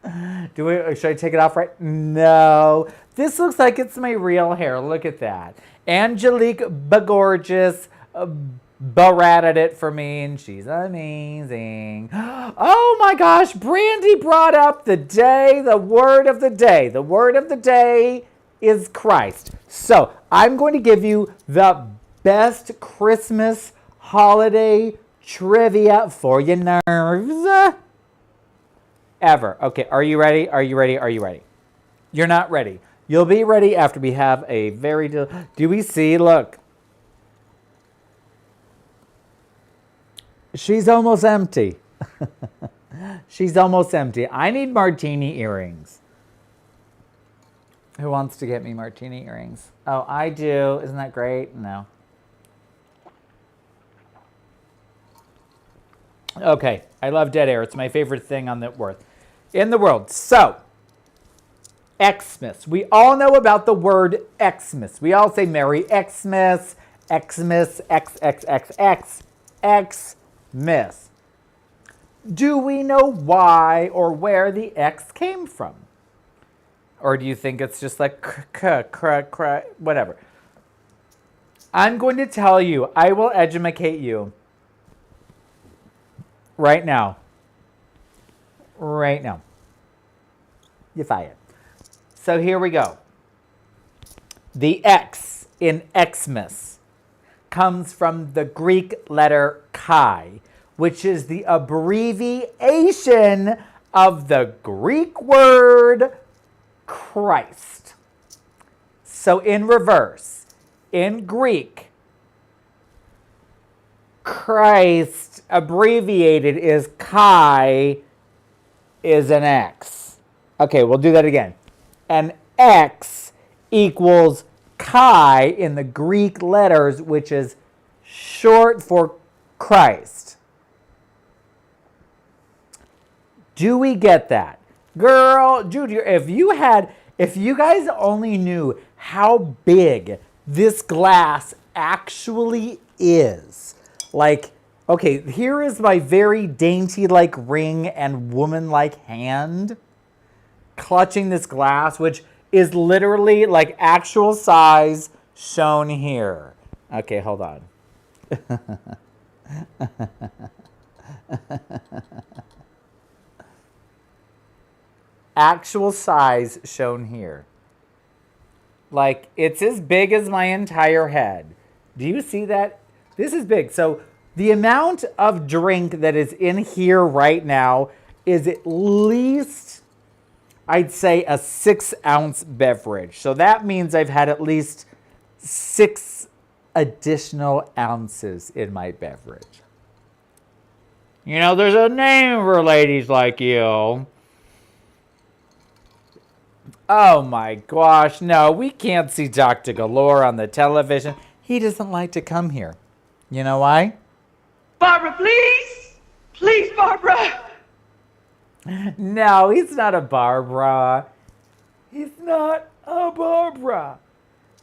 Should I take it off right? No. This looks like it's my real hair. Look at that. Angelique Bagorgeous baratted it for me, and she's amazing. Oh my gosh, Brandy brought up the word of the day. The word of the day is Christ. So I'm going to give you the best Christmas holiday trivia for your nerves ever. Okay, are you ready? Are you ready? Are you ready? You're not ready. You'll be ready after we have a very... Do we see? Look. She's almost empty. She's almost empty. I need martini earrings. Who wants to get me martini earrings? Oh, I do. Isn't that great? No. Okay, I love dead air. It's my favorite thing on the earth. In the world. So, Xmas. We all know about the word Xmas. We all say Merry Xmas, Xmas, XXXX, Xmas. Do we know why or where the X came from? Or do you think it's just like whatever? I'm going to tell you. I will educate you. Right now. Right now. You're fired. So here we go. The X in Xmas comes from the Greek letter chi, which is the abbreviation of the Greek word Christ. So in reverse, in Greek, Christ abbreviated is chi is an X. Okay, we'll do that again. An X equals chi in the Greek letters, which is short for Christ. Do we get that? Girl, dude, if you guys only knew how big this glass actually is. Like, okay, here is my very dainty-like ring and woman-like hand clutching this glass, which is literally like actual size shown here. Okay, hold on. Actual size shown here. Like, it's as big as my entire head. Do you see that? This is big. So the amount of drink that is in here right now is at least, I'd say, a 6-ounce beverage. So that means I've had at least 6 additional ounces in my beverage. You know, there's a name for ladies like you. Oh my gosh, no, we can't see Dr. Galore on the television. He doesn't like to come here. You know why? Barbara, please! Please, Barbara! No, he's not a Barbara. He's not a Barbara.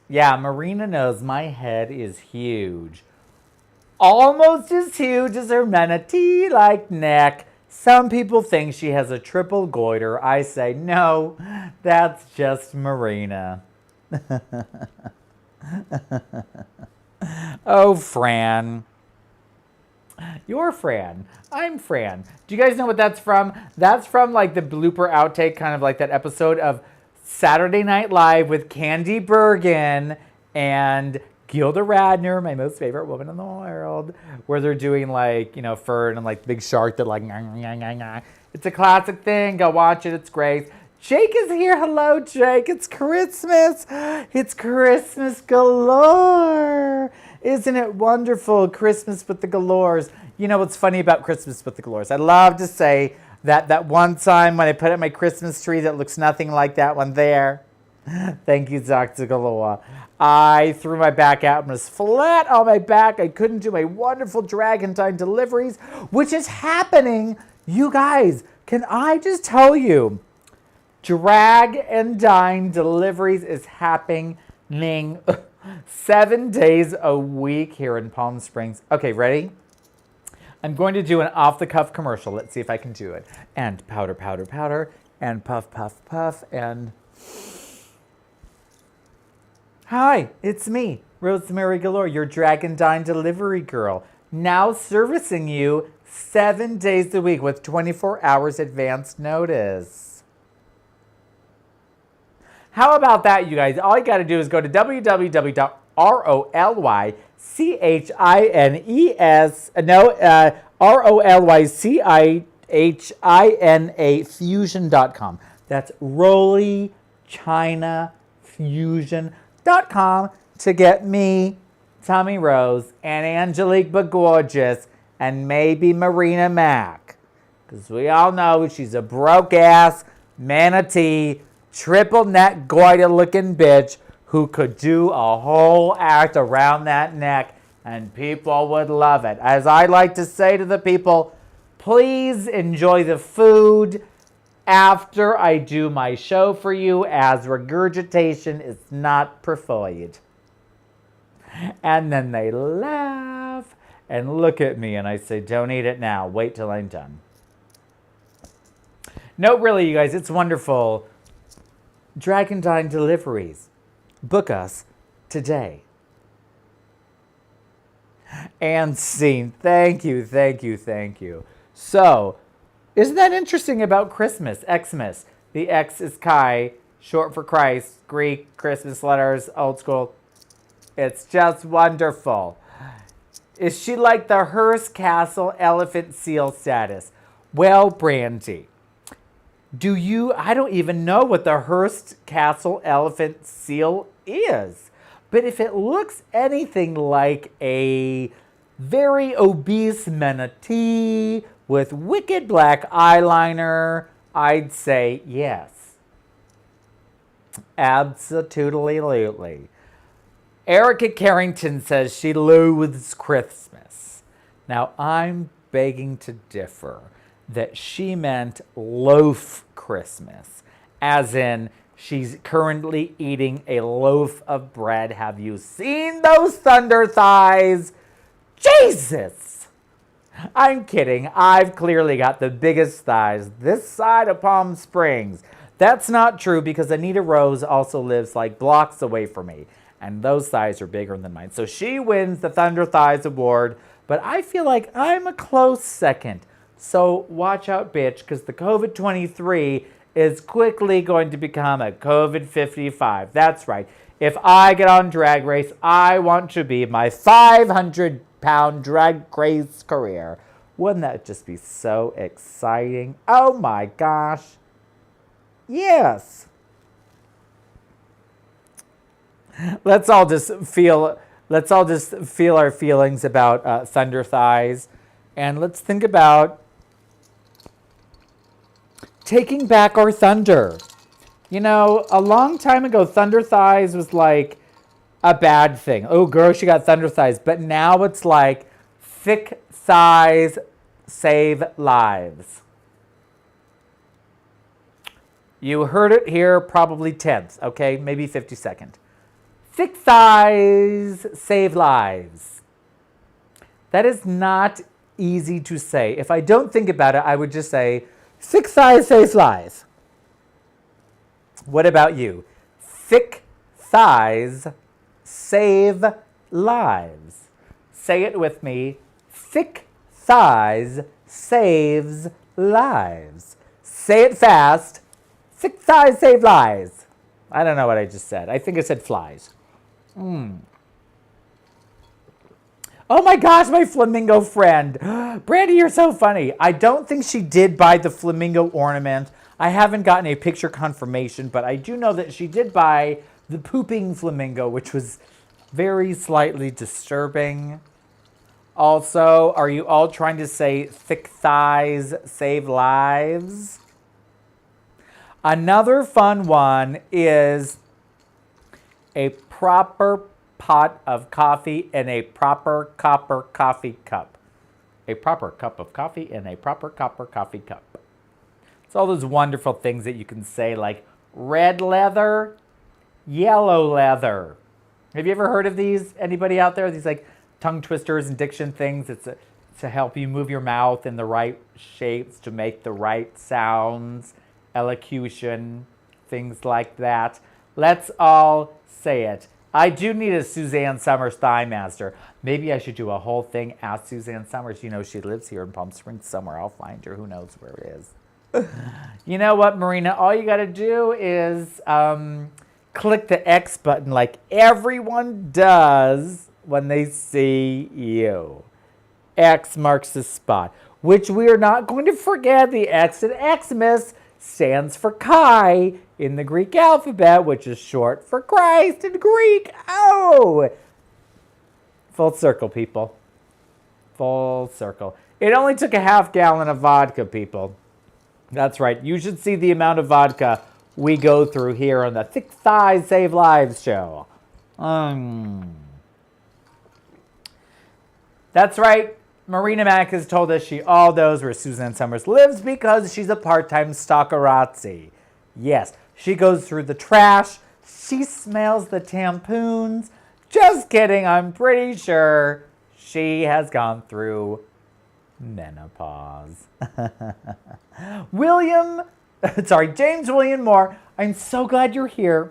Yeah, Marina knows my head is huge. Almost as huge as her manatee-like neck. Some people think she has a triple goiter. I say, no, that's just Marina. Oh, Fran. You're Fran. I'm Fran. Do you guys know what that's from? That's from like the blooper outtake, kind of like that episode of Saturday Night Live with Candy Bergen and Gilda Radner, my most favorite woman in the world, where they're doing like, you know, Fern and like the big shark that like, it's a classic thing. Go watch it. It's great. Jake is here. Hello, Jake. It's Christmas. It's Christmas galore. Isn't it wonderful? Christmas with the galores. You know what's funny about Christmas with the galores? I love to say that one time when I put up my Christmas tree that looks nothing like that one there. Thank you, Dr. Galore. I threw my back out and was flat on my back. I couldn't do my wonderful drag and dine deliveries, which is happening. You guys, can I just tell you, drag and dine deliveries is happening 7 days a week here in Palm Springs. Okay, ready? I'm going to do an off-the-cuff commercial. Let's see if I can do it. And powder, powder, powder, and puff, puff, puff, and... Hi, it's me, Rosemary Galore, your drag and dine delivery girl, now servicing you 7 days a week with 24 hours advance notice. How about that, you guys? All you got to do is go to ROLYCHINAfusion.com. That's RolyChinaFusion.com to get me, Tommy Rose, and Angelique but Gorgeous, and maybe Marina Mack. Because we all know she's a broke-ass, manatee, triple neck goiter looking bitch who could do a whole act around that neck and people would love it. As I like to say to the people, please enjoy the food after I do my show for you, as regurgitation is not preferred. And then they laugh and look at me and I say, don't eat it now, wait till I'm done. No, really, you guys, it's wonderful. Drag and Dine deliveries. Book us today. And scene. Thank you, thank you, thank you. So, isn't that interesting about Christmas? Xmas. The X is Chi, short for Christ, Greek, Christmas letters, old school. It's just wonderful. Is she like the Hearst Castle elephant seal status? Well, Brandy, I don't even know what the Hearst Castle elephant seal is. But if it looks anything like a very obese manatee with wicked black eyeliner, I'd say yes. Absolutely. Erica Carrington says she loathes Christmas. Now, I'm begging to differ that she meant loaf Christmas, as in she's currently eating a loaf of bread. Have you seen those thunder thighs? Jesus! I'm kidding. I've clearly got the biggest thighs this side of Palm Springs. That's not true because Anita Rose also lives like blocks away from me, and those thighs are bigger than mine. So she wins the Thunder Thighs Award, but I feel like I'm a close second. So watch out, bitch, because the COVID-23 is quickly going to become a COVID-55. That's right. If I get on Drag Race, I want to be my 500-pound Drag Race career. Wouldn't that just be so exciting? Oh my gosh. Yes. Let's all just feel our feelings about Thunder Thighs, and let's think about taking back our thunder. You know, a long time ago, Thunder Thighs was like a bad thing. Oh, girl, she got Thunder Thighs. But now it's like thick thighs save lives. You heard it here, probably 10th, okay? Maybe 52nd. Thick thighs save lives. That is not easy to say. If I don't think about it, I would just say, thick thighs save lives. What about you? Thick thighs save lives. Say it with me. Thick thighs saves lives. Say it fast. Thick thighs save lives. I don't know what I just said. I think I said flies. Oh my gosh, my flamingo friend. Brandy, you're so funny. I don't think she did buy the flamingo ornament. I haven't gotten a picture confirmation, but I do know that she did buy the pooping flamingo, which was very slightly disturbing. Also, are you all trying to say thick thighs save lives? Another fun one is a proper pot of coffee in a proper copper coffee cup. A proper cup of coffee in a proper copper coffee cup. It's all those wonderful things that you can say, like red leather, yellow leather. Have you ever heard of these? Anybody out there? These like tongue twisters and diction things. It's to help you move your mouth in the right shapes to make the right sounds, elocution, things like that. Let's all say it. I do need a Suzanne Summers Thigh Master. Maybe I should do a whole thing Ask Suzanne Summers. You know, she lives here in Palm Springs somewhere. I'll find her. Who knows where it is. You know what, Marina? All you got to do is click the X button like everyone does when they see you. X marks the spot, which we are not going to forget. The X in Xmas stands for Chi in the Greek alphabet, which is short for Christ in Greek. Oh! Full circle, people. Full circle. It only took a half gallon of vodka, people. That's right. You should see the amount of vodka we go through here on the Thick Thighs Save Lives show. That's right. Marina Mack has told us she all knows where Suzanne Summers lives because she's a part-time stalkerazzi. Yes, she goes through the trash. She smells the tampoons. Just kidding. I'm pretty sure she has gone through menopause. James William Moore, I'm so glad you're here.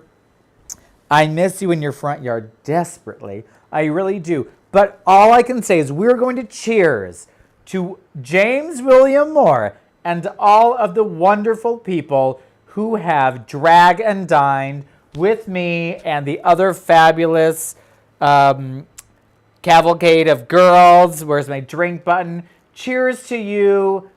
I miss you in your front yard desperately. I really do. But all I can say is we're going to cheers to James William Moore and all of the wonderful people who have drag and dined with me and the other fabulous cavalcade of girls. Where's my drink button? Cheers to you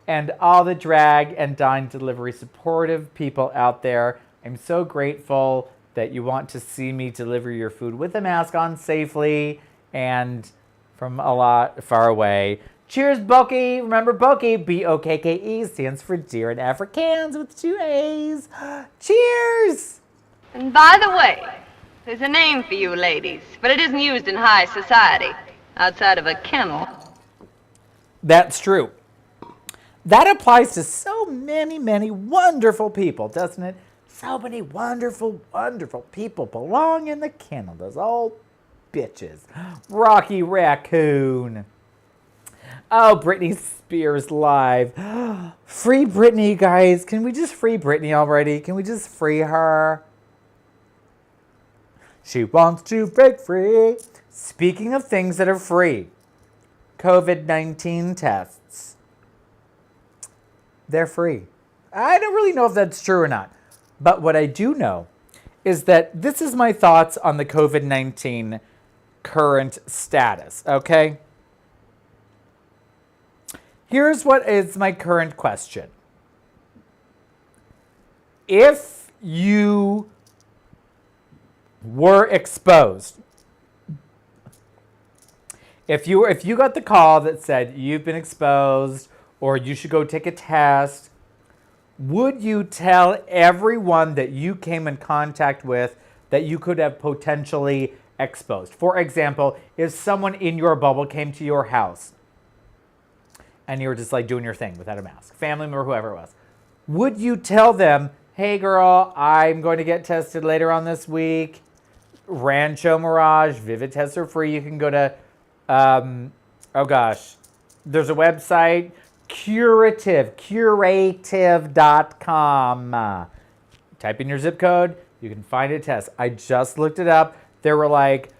and all the drag and dine delivery supportive people out there. I'm so grateful that you want to see me deliver your food with a mask on safely and from a lot far away. Cheers, Boki. Remember, Boki, B-O-K-K-E, stands for Dear in Afrikaans with 2 A's. Cheers! And by the way, there's a name for you ladies, but it isn't used in high society, outside of a kennel. That's true. That applies to so many, many wonderful people, doesn't it? So many wonderful, wonderful people belong in the kennel. Those old bitches. Rocky Raccoon. Oh, Britney Spears live. Free Britney, guys. Can we just free Britney already? Can we just free her? She wants to break free. Speaking of things that are free, COVID-19 tests. They're free. I don't really know if that's true or not. But what I do know is that this is my thoughts on the COVID-19 current status, okay? Here's what is my current question. If you were exposed, if you got the call that said you've been exposed or you should go take a test, would you tell everyone that you came in contact with that you could have potentially exposed? For example, if someone in your bubble came to your house and you were just like doing your thing without a mask, family member, whoever it was, would you tell them, hey girl, I'm going to get tested later on this week. Rancho Mirage, Vivid tests are free. You can go to, there's a website, curative.com. Type in your zip code, you can find a test. I just looked it up. There were like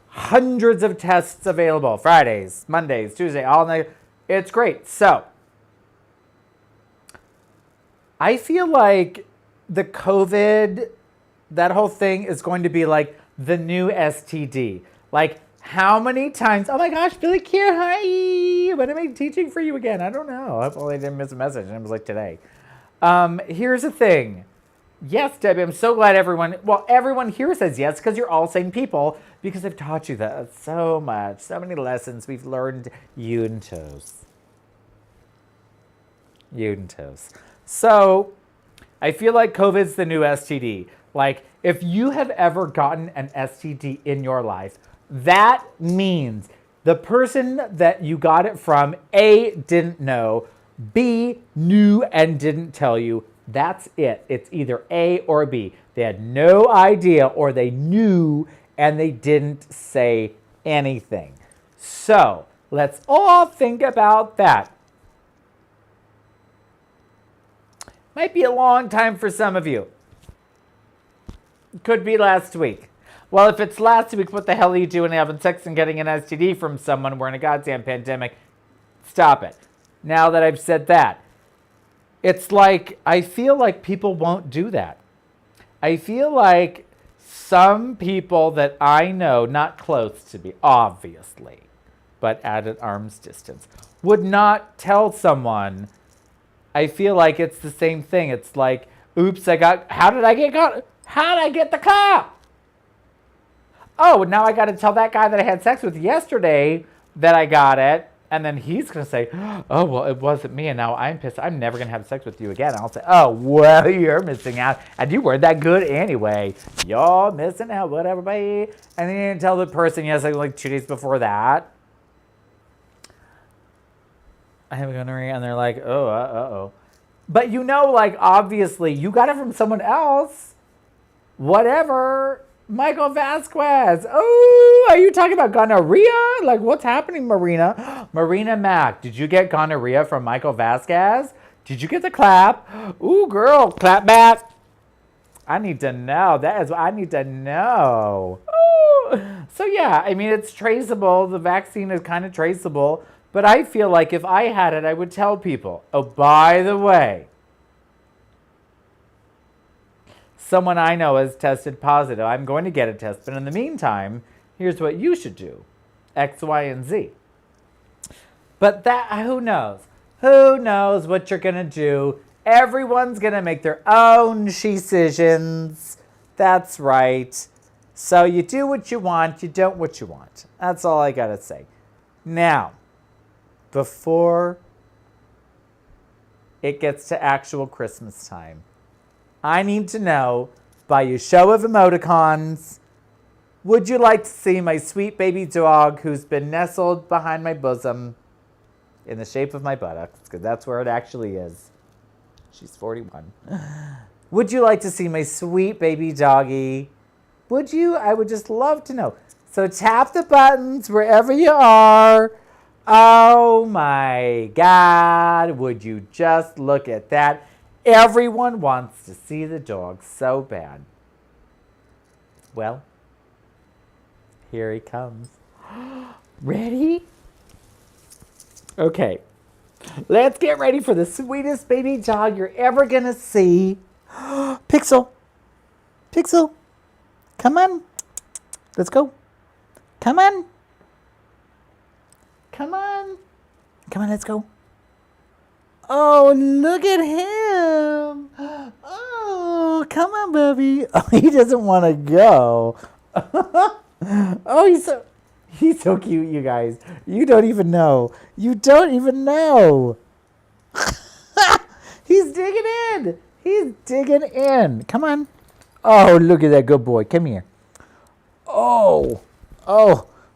hundreds of tests available. Fridays, Mondays, Tuesday, all night. It's great. So, I feel like the COVID, that whole thing is going to be like the new STD. Like, how many times? Oh my gosh, Billy Kier, hi. When am I teaching for you again? I don't know. Hopefully I didn't miss a message. And it was like today. Here's the thing. Yes, Debbie, I'm so glad everyone here says yes because you're all sane people because I've taught you that so much. So many lessons we've learned. Untos. So I feel like COVID's the new STD. Like, if you have ever gotten an STD in your life, that means the person that you got it from, A, didn't know, B, knew and didn't tell you. That's it. It's either A or B. They had no idea or they knew and they didn't say anything. So, let's all think about that. Might be a long time for some of you. Could be last week. Well, if it's last week, what the hell are you doing having sex and getting an STD from someone? We're in a goddamn pandemic. Stop it. Now that I've said that, it's like, I feel like people won't do that. I feel like some people that I know, not close to me, obviously, but at an arm's distance, would not tell someone. I feel like it's the same thing. It's like, oops, how did I get caught? How did I get the clap? Oh, now I got to tell that guy that I had sex with yesterday that I got it. And then he's going to say, oh, well, it wasn't me. And now I'm pissed. I'm never going to have sex with you again. And I'll say, oh, well, you're missing out. And you weren't that good anyway. You're missing out. Whatever, bye. And then you tell the person, yes, like 2 days before that, I have gonorrhea. And they're like, oh, uh-oh. But you know, like, obviously, you got it from someone else. Whatever. Michael Vasquez. Oh, are you talking about gonorrhea? Like, what's happening, Marina? Marina Mack, did you get gonorrhea from Michael Vasquez? Did you get the clap? Ooh, girl, clap back. I need to know. I need to know. Ooh. So, yeah, I mean, it's traceable. The vaccine is kind of traceable. But I feel like if I had it, I would tell people, oh, by the way, someone I know has tested positive. I'm going to get a test. But in the meantime, here's what you should do. X, Y, and Z. But who knows? Who knows what you're going to do? Everyone's going to make their own decisions. That's right. So you do what you want, you don't what you want. That's all I got to say. Now, before it gets to actual Christmas time, I need to know, by a show of emoticons, would you like to see my sweet baby dog who's been nestled behind my bosom in the shape of my buttocks, because that's where it actually is. She's 41. Would you like to see my sweet baby doggy? Would you? I would just love to know. So tap the buttons wherever you are. Oh my God, would you just look at that? Everyone wants to see the dog so bad. Well, here he comes. Ready? Okay. Let's get ready for the sweetest baby dog you're ever going to see. Pixel. Pixel. Come on. Let's go. Come on. Come on. Come on, let's go. Oh, look at him. Oh, come on, baby. Oh, he doesn't want to go. Oh, he's so cute, you guys. You don't even know. You don't even know. He's digging in. He's digging in. Come on. Oh, look at that good boy. Come here. Oh,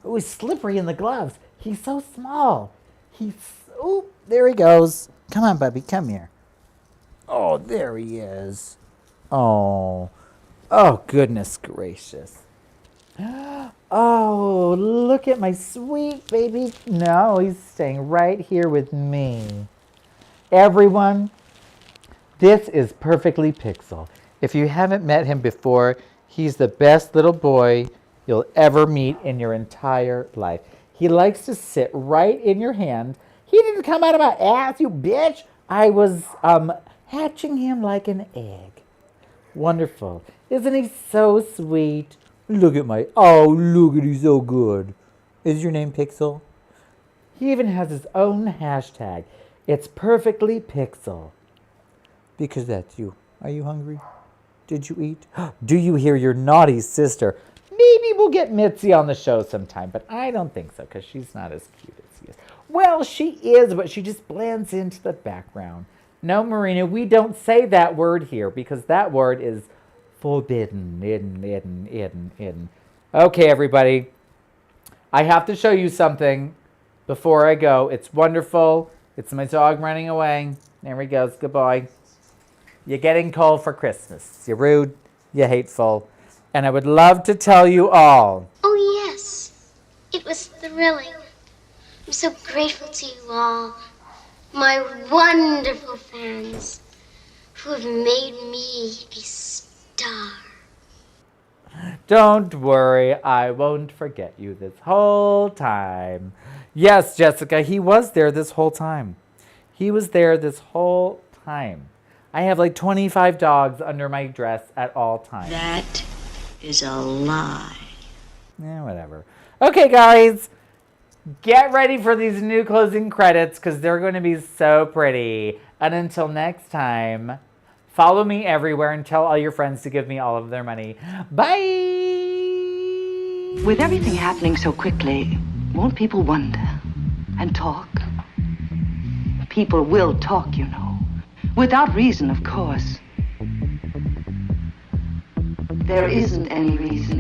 he's slippery in the gloves. He's so small. Oh, there he goes. Come on, Bubby, come here. Oh, there he is. Oh, goodness gracious. Oh, look at my sweet baby. No, he's staying right here with me. Everyone, this is Perfectly Pixel. If you haven't met him before, he's the best little boy you'll ever meet in your entire life. He likes to sit right in your hand. He didn't come out of my ass, you bitch. I was hatching him like an egg. Wonderful. Isn't he so sweet? Look at he's so good. Is your name Pixel? He even has his own hashtag. It's Perfectly Pixel. Because that's you. Are you hungry? Did you eat? Do you hear your naughty sister? Maybe we'll get Mitzi on the show sometime, but I don't think so, because she's not as cute as he is. Well, she is, but she just blends into the background. No, Marina, we don't say that word here, because that word is forbidden. Hidden. Okay, everybody. I have to show you something before I go. It's wonderful. It's my dog running away. There he goes. Good boy. You're getting cold for Christmas. You're rude. You're hateful. And I would love to tell you all. Oh, yes. It was thrilling. I'm so grateful to you all, my wonderful fans, who have made me a star. Don't worry, I won't forget you this whole time. Yes, Jessica, he was there this whole time. He was there this whole time. I have like 25 dogs under my dress at all times. That is a lie. Yeah, whatever. Okay, guys, get ready for these new closing credits because they're going to be so pretty. And until next time, follow me everywhere and tell all your friends to give me all of their money. Bye! With everything happening so quickly, won't people wonder and talk? People will talk, you know. Without reason, of course. There isn't any reason.